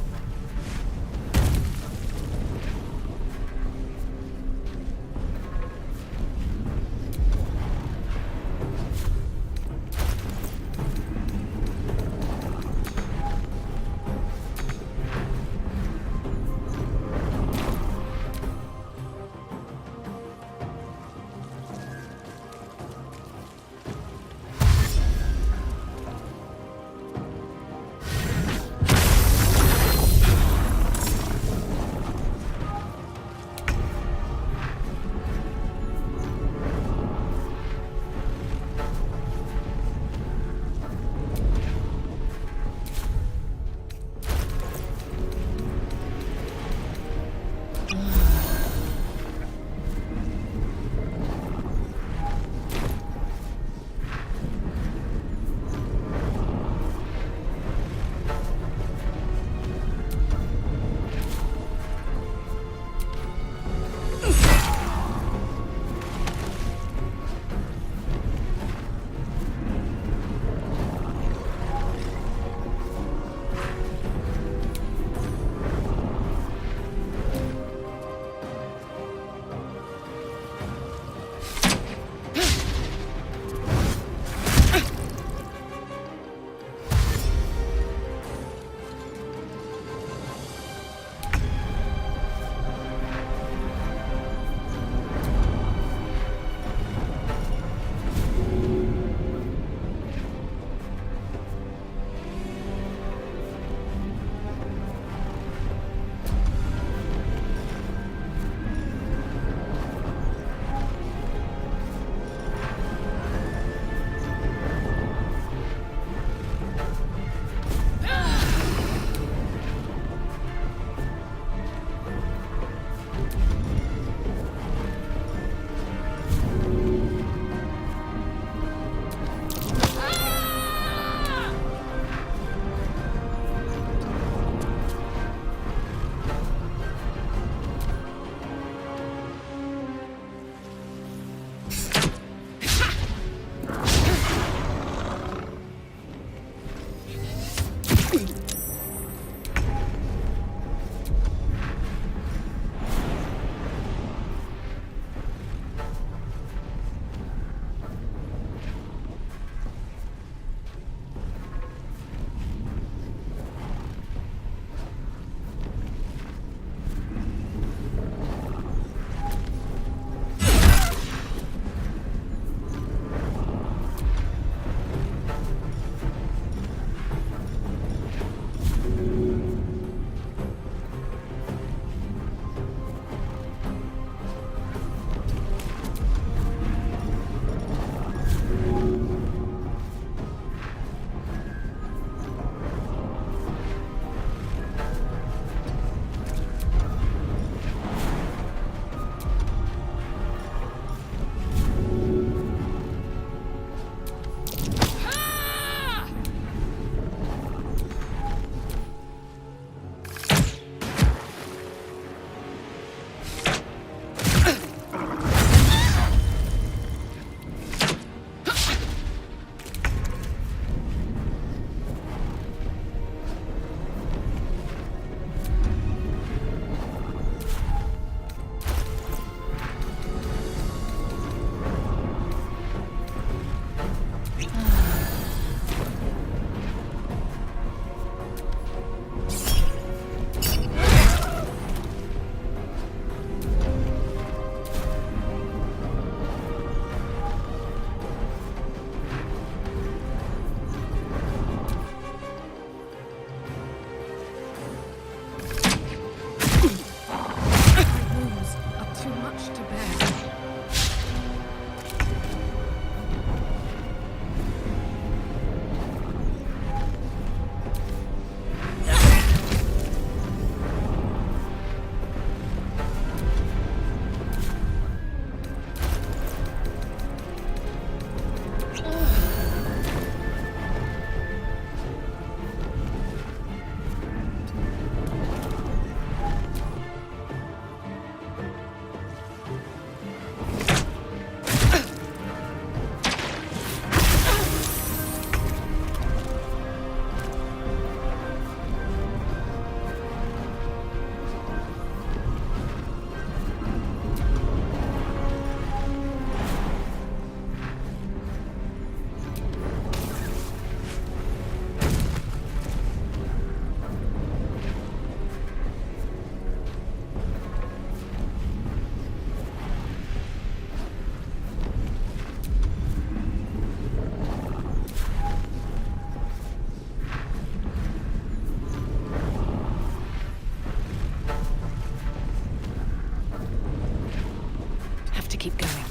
keep going.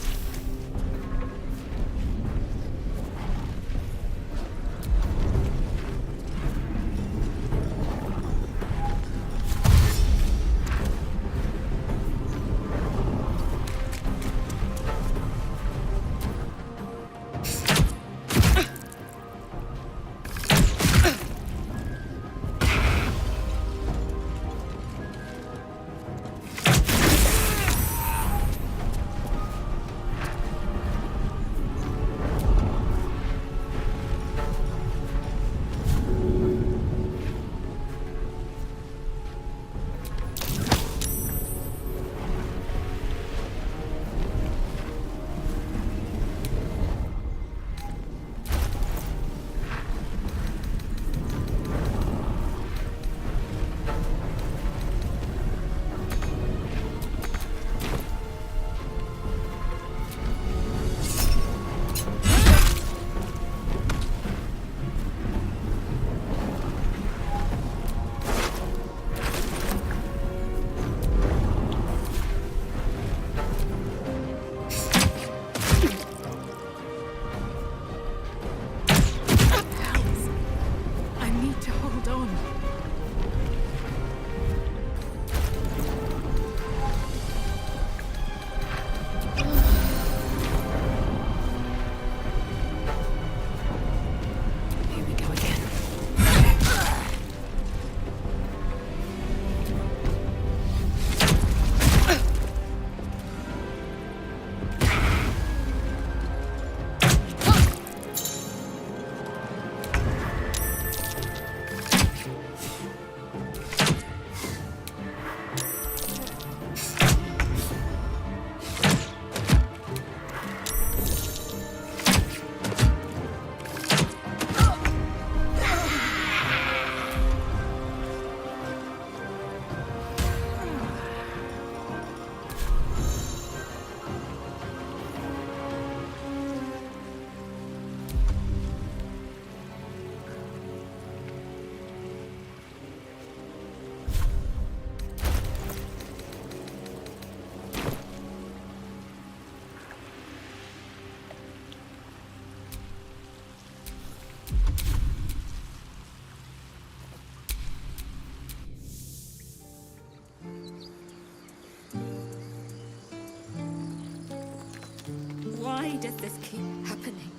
Why does this keep happening?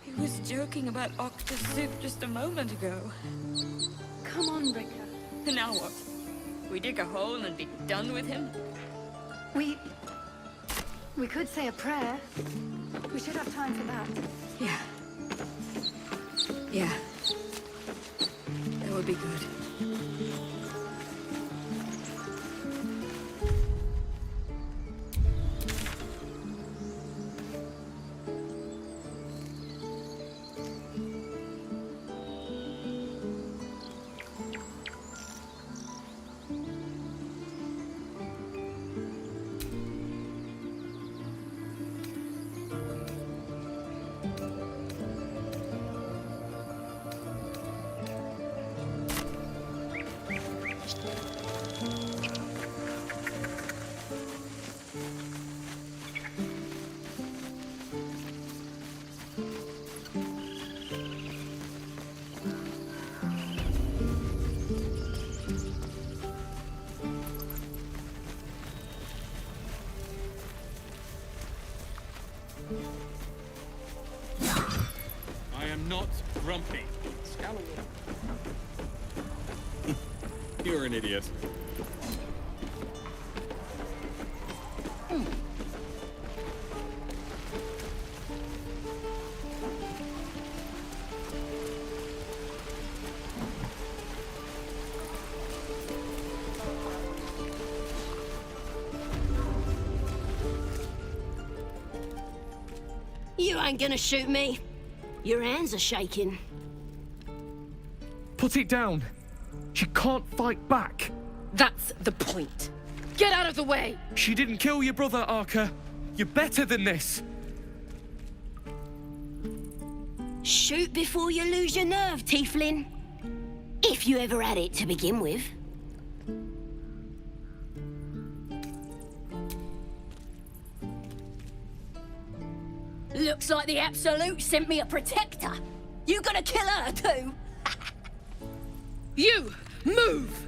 He was joking about octa soup just a moment ago. Come on, Ricker. Now what? We dig a hole and be done with him? We could say a prayer. We should have time for that. Yeah. Yeah. That would be good. I am not grumpy. You're an idiot. You ain't gonna shoot me. Your hands are shaking. Put it down. She can't fight back. That's the point. Get out of the way! She didn't kill your brother, Arca. You're better than this. Shoot before you lose your nerve, Tiefling. If you ever had it to begin with. Looks like the Absolute sent me a protector. You gonna kill her too? You! Move!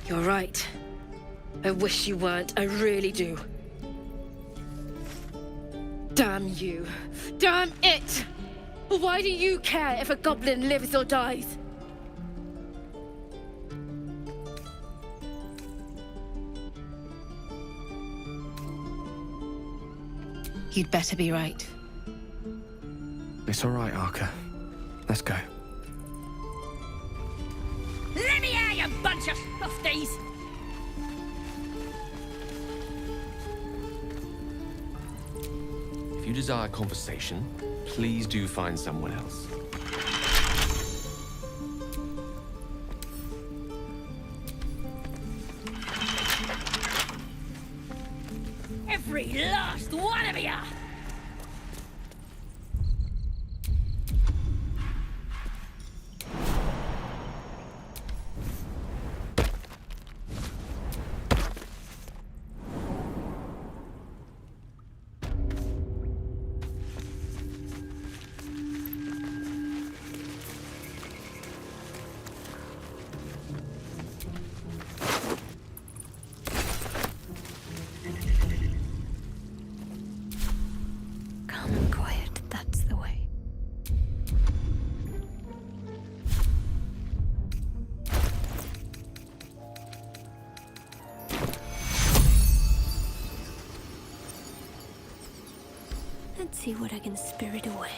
You're right. I wish you weren't. I really do. Damn you. Damn it! Why do you care if a goblin lives or dies? You'd better be right. It's all right, Arca. Let's go. Let me out, you bunch of softies! If you desire conversation, please do find someone else. Every last one of ya! Let's see what I can spirit away.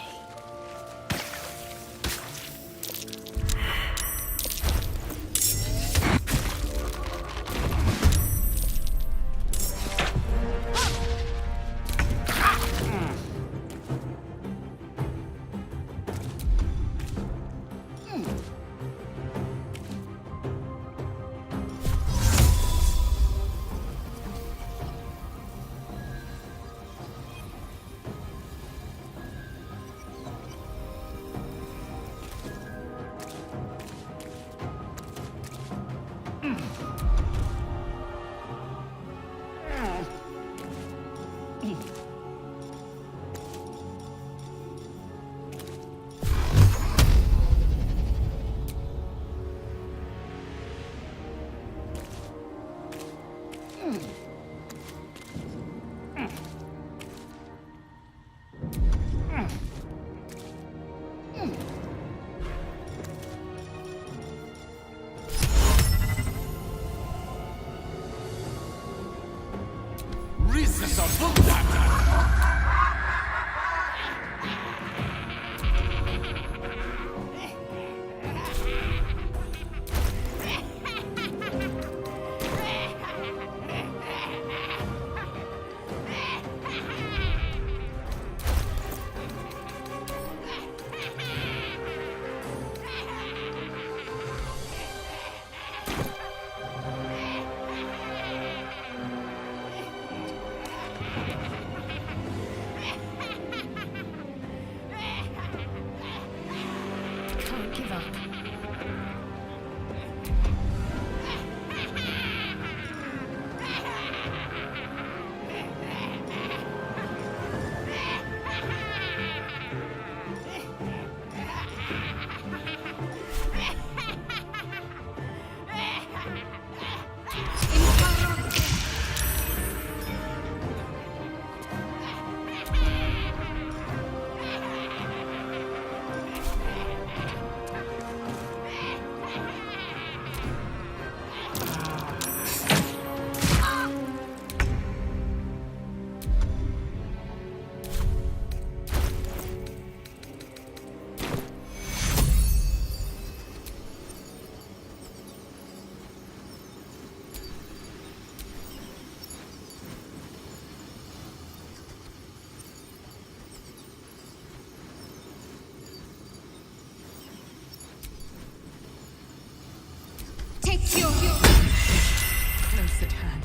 Close at hand.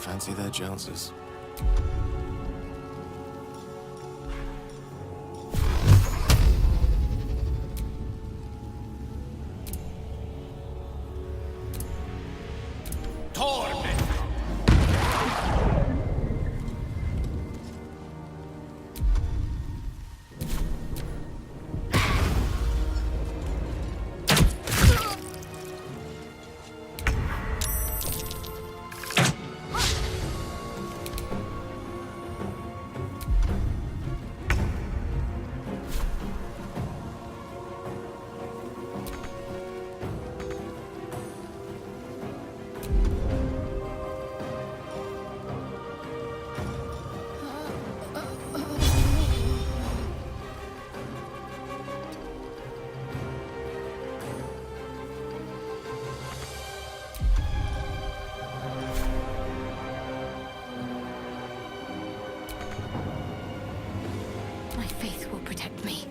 fancy their chances. My faith will protect me.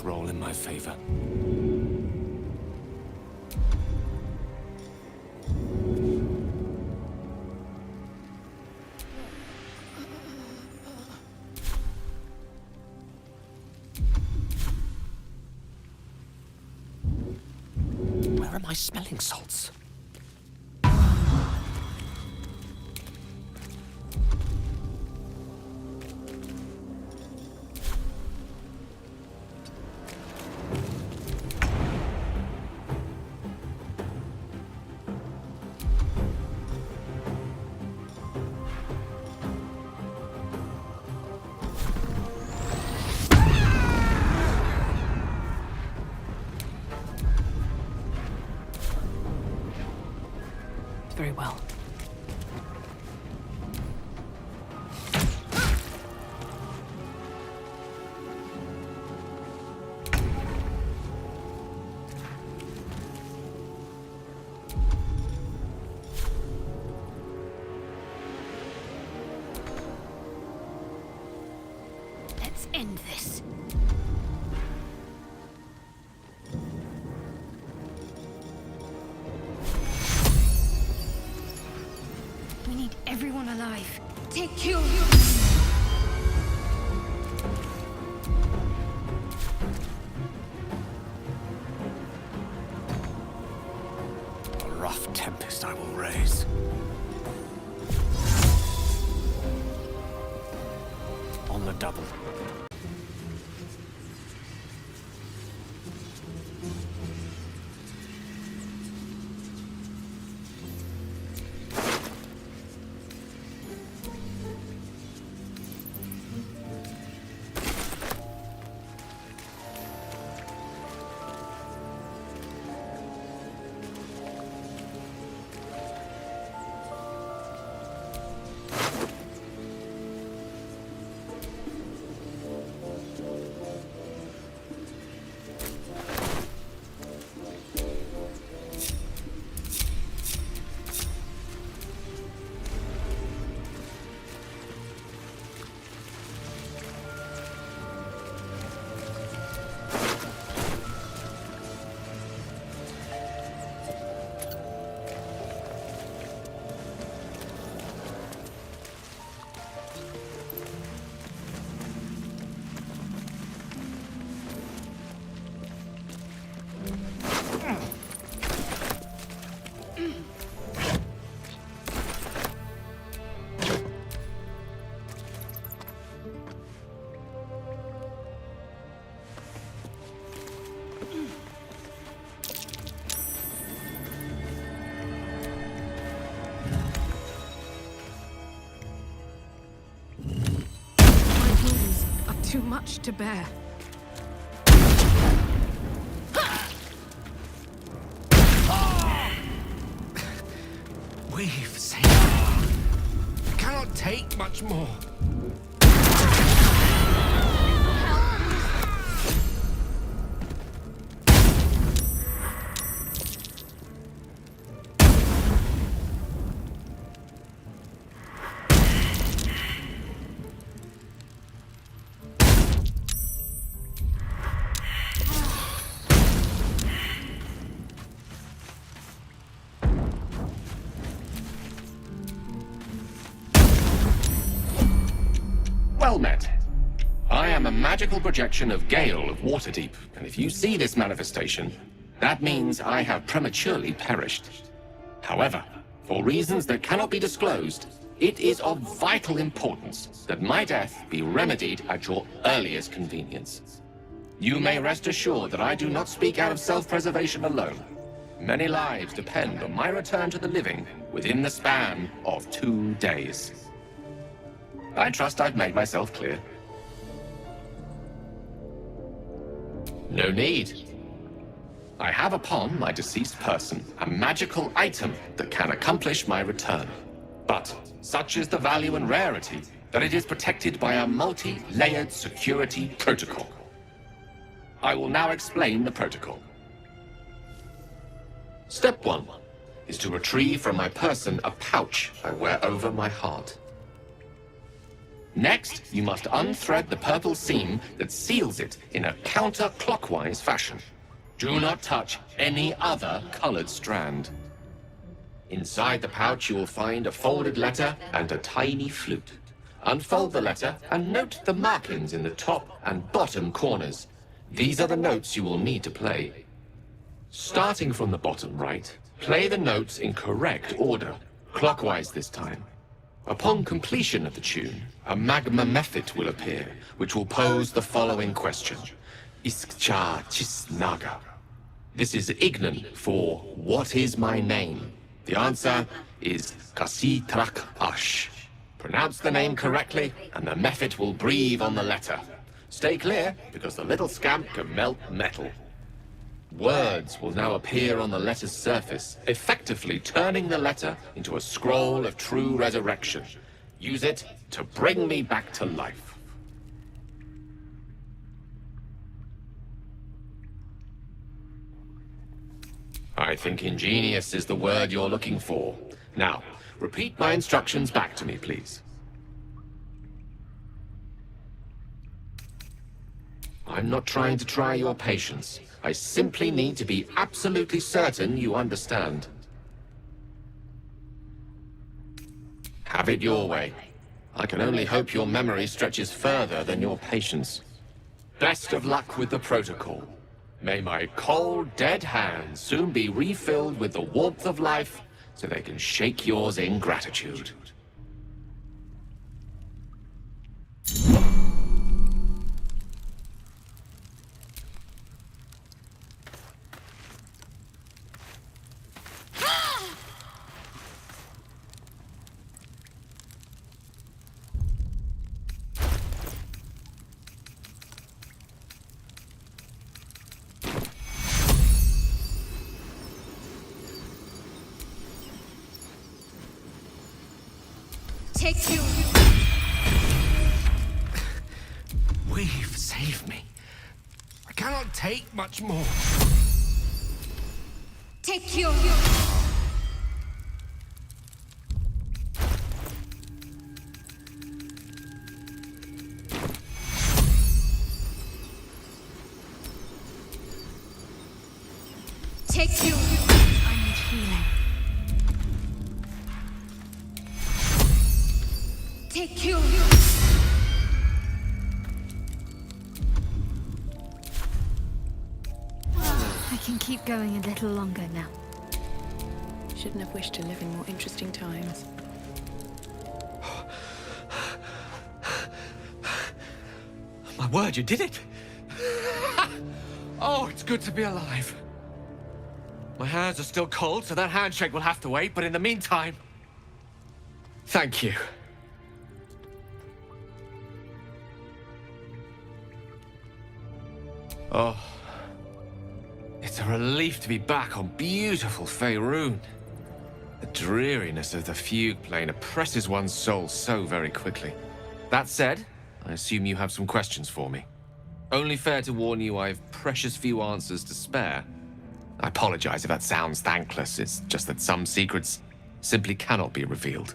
Roll in my favor. Where are my smelling salts? Very well. Let's end this. We need everyone alive. Take cue. A rough tempest I will raise. On the double. too much to bear. We've saved. I cannot take much more. Well met. I am a magical projection of Gale of Waterdeep, and if you see this manifestation, that means I have prematurely perished. However, for reasons that cannot be disclosed, it is of vital importance that my death be remedied at your earliest convenience. You may rest assured that I do not speak out of self-preservation alone. Many lives depend on my return to the living within the span of 2 days. I trust I've made myself clear. No need. I have upon my deceased person a magical item that can accomplish my return. But such is the value and rarity that it is protected by a multi-layered security protocol. I will now explain the protocol. Step 1 is to retrieve from my person a pouch I wear over my heart. Next, you must unthread the purple seam that seals it in a counterclockwise fashion. Do not touch any other colored strand. Inside the pouch, you will find a folded letter and a tiny flute. Unfold the letter and note the markings in the top and bottom corners. These are the notes you will need to play. Starting from the bottom right, play the notes in correct order, clockwise this time. Upon completion of the tune, a magma method will appear, which will pose the following question. Iskcha Chisnaga. This is Ignan for what is my name? The answer is Kasitrak Ash. Pronounce the name correctly, and the method will breathe on the letter. Stay clear, because the little scamp can melt metal. Words will now appear on the letter's surface, effectively turning the letter into a scroll of true resurrection. Use it to bring me back to life. I think ingenious is the word you're looking for. Now, repeat my instructions back to me, please. I'm not trying to try your patience. I simply need to be absolutely certain you understand. Have it your way. I can only hope your memory stretches further than your patience. Best of luck with the protocol. May my cold, dead hands soon be refilled with the warmth of life so they can shake yours in gratitude. Take you. We've saved me. I cannot take much more. Take you. Take you. I need healing. Take you. I can keep going a little longer now. Shouldn't have wished to live in more interesting times. My word, you did it! Oh, it's good to be alive. My hands are still cold, so that handshake will have to wait, but in the meantime... Thank you. Oh. It's a relief to be back on beautiful Faerun. The dreariness of the fugue plane oppresses one's soul so very quickly. That said, I assume you have some questions for me. Only fair to warn you I've precious few answers to spare. I apologize if that sounds thankless, it's just that some secrets simply cannot be revealed.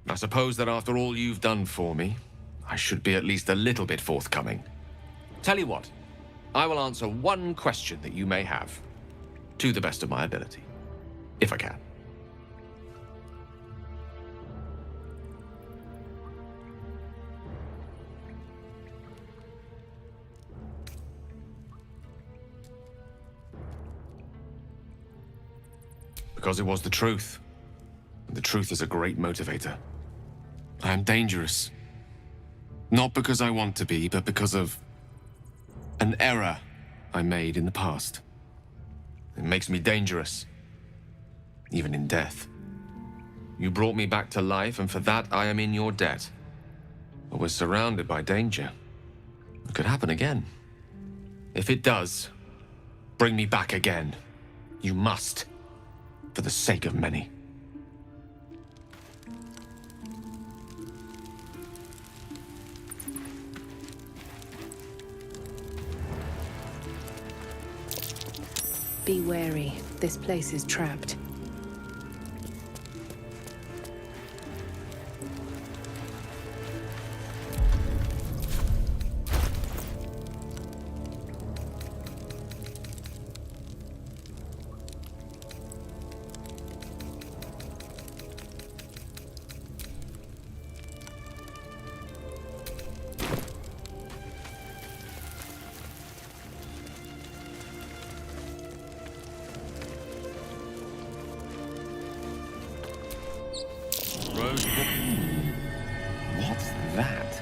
I suppose that after all you've done for me, I should be at least a little bit forthcoming. Tell you what, I will answer one question that you may have, to the best of my ability, if I can. Because it was the truth. And the truth is a great motivator. I am dangerous. Not because I want to be, but because of an error I made in the past. It makes me dangerous, even in death. You brought me back to life, and for that I am in your debt. But we're surrounded by danger. It could happen again. If it does, bring me back again. You must, for the sake of many. Be wary. This place is trapped. What's that?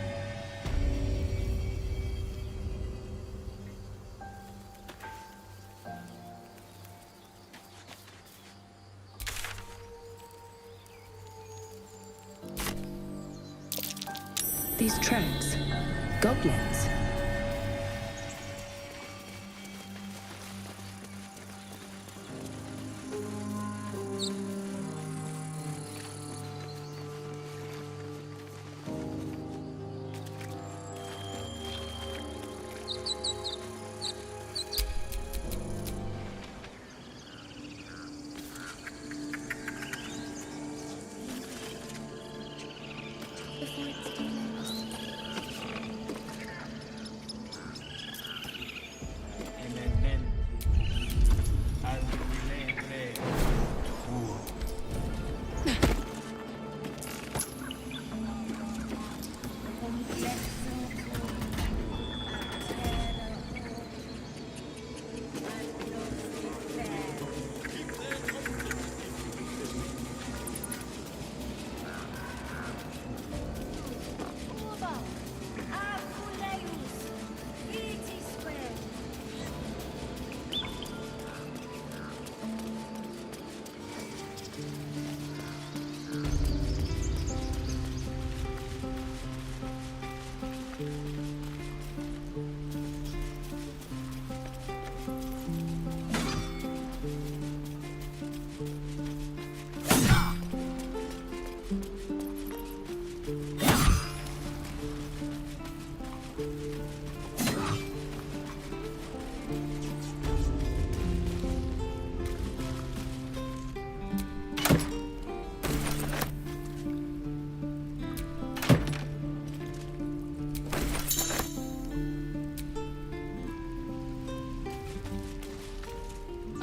These tracks. Goblins.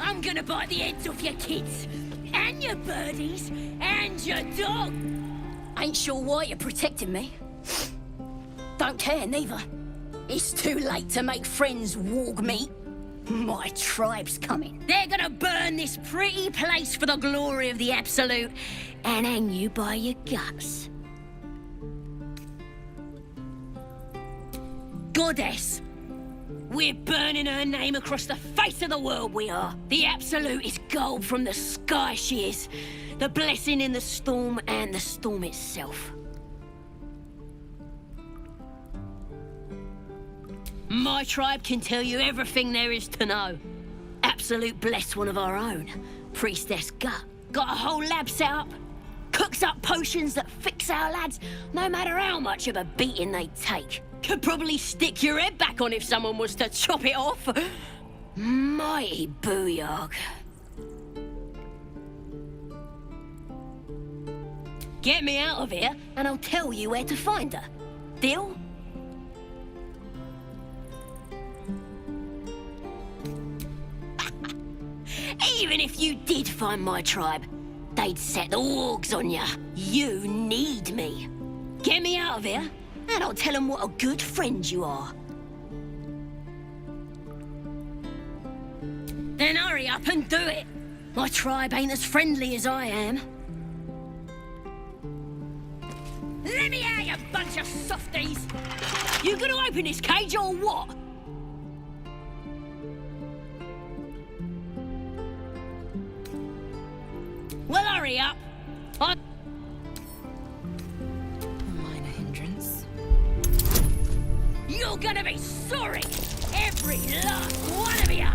I'm gonna bite the heads off your kids, and your birdies, and your dog. Ain't sure why you're protecting me. Don't care, neither. It's too late to make friends, warg meat. My tribe's coming. They're gonna burn this pretty place for the glory of the Absolute, and hang you by your guts. goddess. We're burning her name across the face of the world, we are. The absolute is gold from the sky, she is. The blessing in the storm and the storm itself. My tribe can tell you everything there is to know. Absolute blessed one of our own. Priestess Gut. Got a whole lab set up. Cooks up potions that fix our lads, no matter how much of a beating they take. Could probably stick your head back on if someone was to chop it off. Mighty booyog. Get me out of here, and I'll tell you where to find her. Deal? Even if you did find my tribe, they'd set the wargs on ya. You need me. Get me out of here, and I'll tell them what a good friend you are. Then hurry up and do it. My tribe ain't as friendly as I am. Let me out, you bunch of softies! You gonna open this cage or what? Well, hurry up. A minor hindrance. You're gonna be sorry! Every last one of you!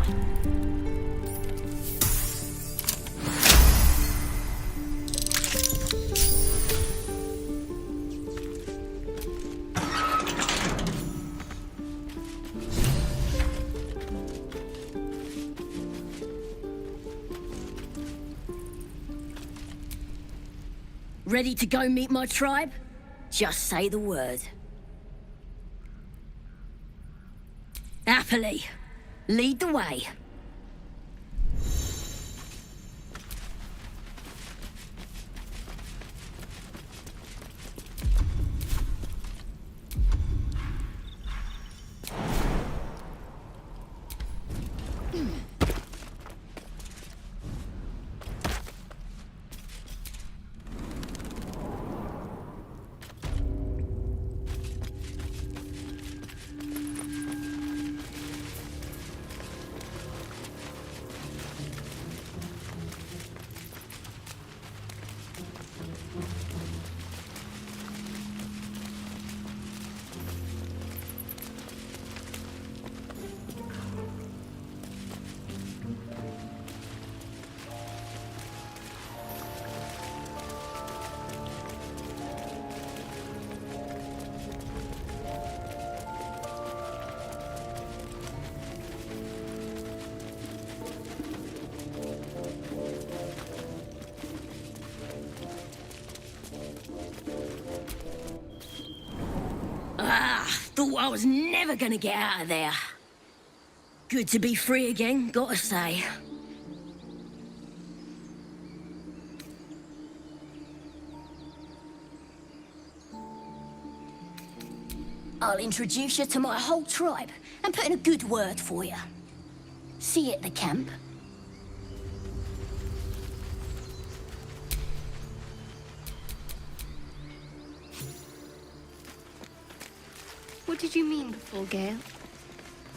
Ready to go meet my tribe? Just say the word. Happily. Lead the way. Thought I was never gonna get out of there. Good to be free again, gotta say. I'll introduce you to my whole tribe and put in a good word for you. See you at the camp. What did you mean before, Gale?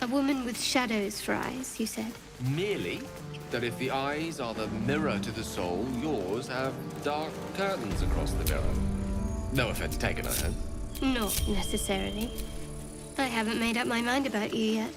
A woman with shadows for eyes, you said? Merely that if the eyes are the mirror to the soul, yours have dark curtains across the mirror. No offense taken, I hope. Not necessarily. I haven't made up my mind about you yet.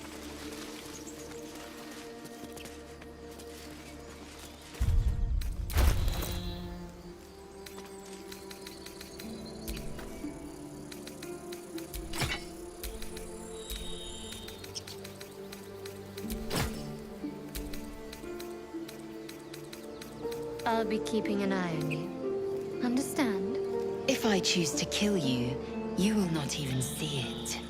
I'll be keeping an eye on you. Understand? If I choose to kill you, you will not even see it.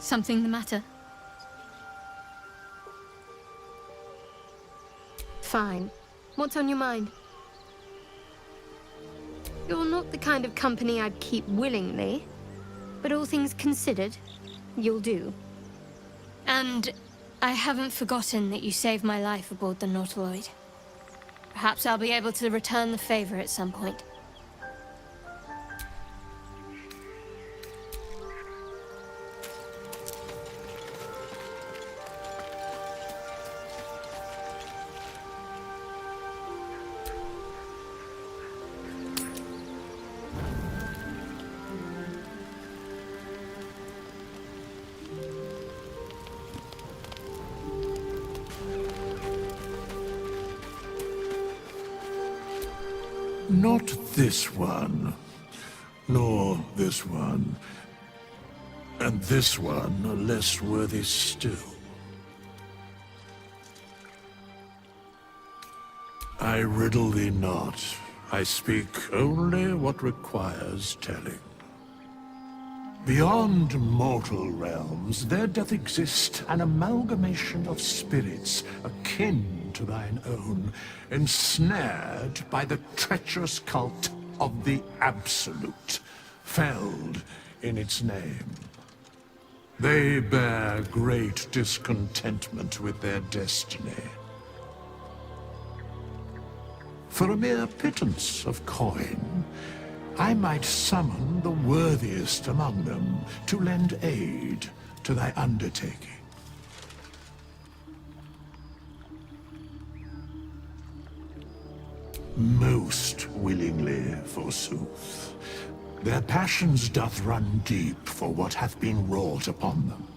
Something the matter? Fine. What's on your mind? You're not the kind of company I'd keep willingly, but all things considered, you'll do. And I haven't forgotten that you saved my life aboard the Nautiloid. Perhaps I'll be able to return the favor at some point. Not this one, nor this one, and this one are less worthy still. I riddle thee not. I speak only what requires telling. Beyond mortal realms, there doth exist an amalgamation of spirits akin to thine own, ensnared by the treacherous cult of the Absolute, felled in its name. They bear great discontentment with their destiny. For a mere pittance of coin, I might summon the worthiest among them to lend aid to thy undertaking. Most willingly, forsooth. Their passions doth run deep for what hath been wrought upon them.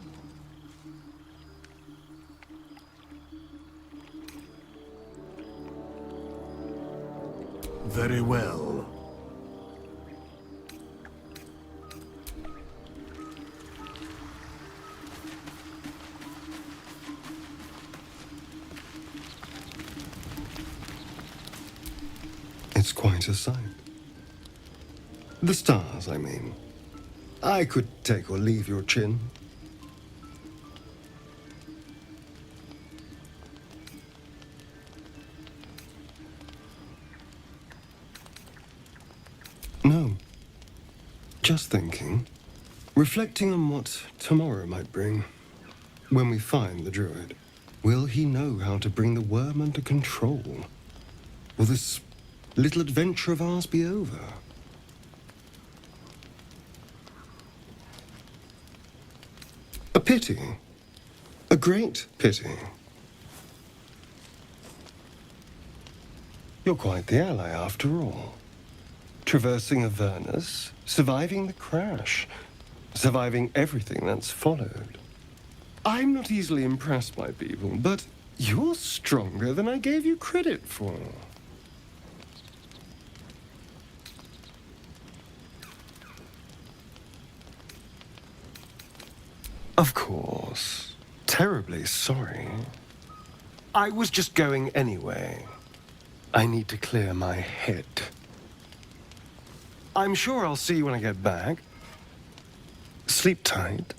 Very well. It's quite a sight. The stars, I mean. I could take or leave your chin. No. Just thinking. Reflecting on what tomorrow might bring. When we find the druid, will he know how to bring the worm under control? Will this little adventure of ours be over? A pity. A great pity. You're quite the ally after all. Traversing Avernus, surviving the crash, surviving everything that's followed. I'm not easily impressed by people, but you're stronger than I gave you credit for. Of course. Terribly sorry. I was just going anyway. I need to clear my head. I'm sure I'll see you when I get back. Sleep tight.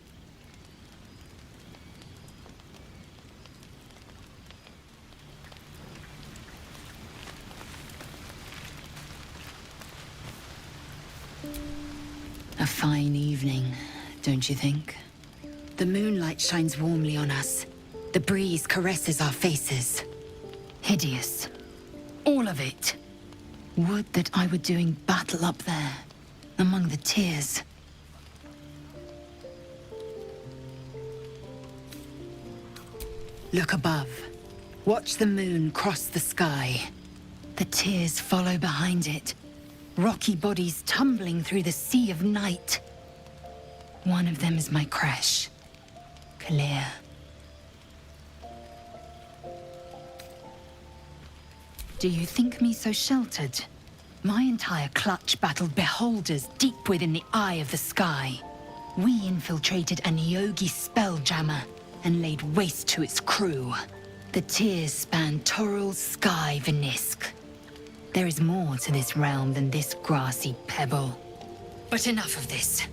A fine evening, don't you think? The moonlight shines warmly on us. The breeze caresses our faces. Hideous. All of it. Would that I were doing battle up there, among the tears. Look above. Watch the moon cross the sky. The tears follow behind it. Rocky bodies tumbling through the sea of night. One of them is my crash. Clear. Do you think me so sheltered? My entire clutch battled beholders deep within the eye of the sky. We infiltrated a Neogi spelljammer and laid waste to its crew. The tears span Toral's sky, Venisk. There is more to this realm than this grassy pebble. But enough of this.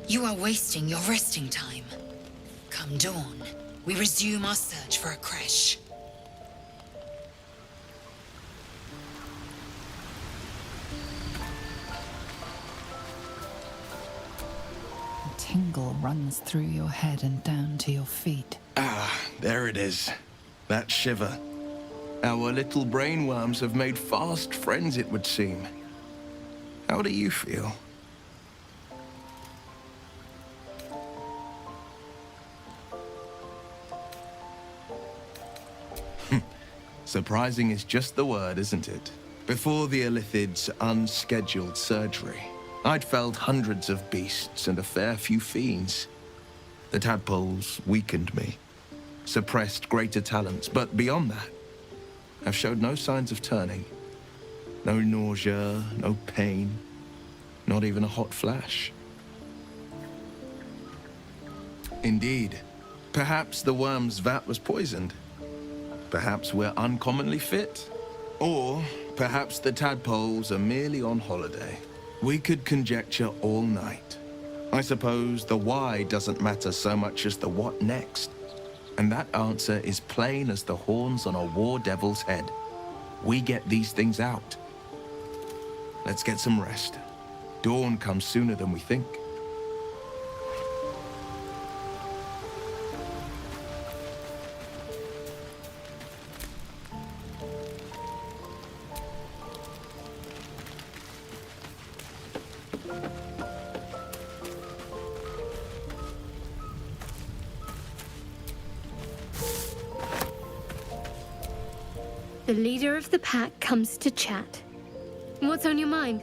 You are wasting your resting time. Come dawn, we resume our search for a creche. A tingle runs through your head and down to your feet. Ah, there it is. That shiver. Our little brainworms have made fast friends, it would seem. How do you feel? Surprising is just the word, isn't it? Before the Illithid's unscheduled surgery, I'd felled hundreds of beasts and a fair few fiends. The tadpoles weakened me, suppressed greater talents, but beyond that, I've showed no signs of turning. No nausea, no pain, not even a hot flash. Indeed, perhaps the worm's vat was poisoned. Perhaps we're uncommonly fit. Or perhaps the tadpoles are merely on holiday. We could conjecture all night. I suppose the why doesn't matter so much as the what next. And that answer is plain as the horns on a war devil's head. We get these things out. Let's get some rest. Dawn comes sooner than we think. The leader of the pack comes to chat. What's on your mind?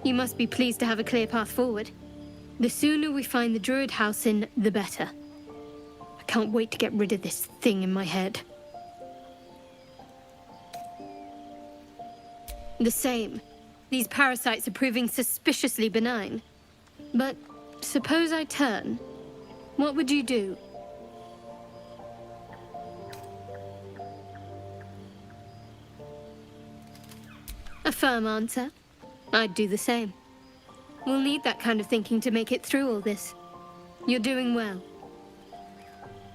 You must be pleased to have a clear path forward. The sooner we find the druid house in, the better. I can't wait to get rid of this thing in my head. The same. These parasites are proving suspiciously benign. But suppose I turn. What would you do? A firm answer. I'd do the same. We'll need that kind of thinking to make it through all this. You're doing well.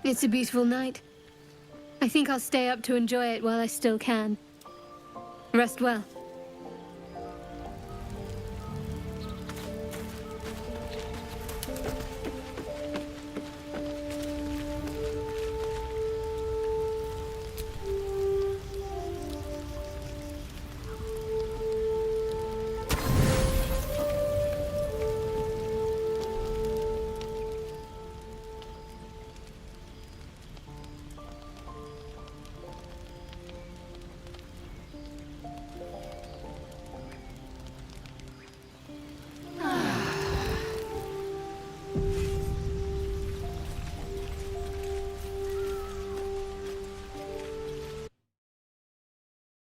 It's a beautiful night. I think I'll stay up to enjoy it while I still can. Rest well.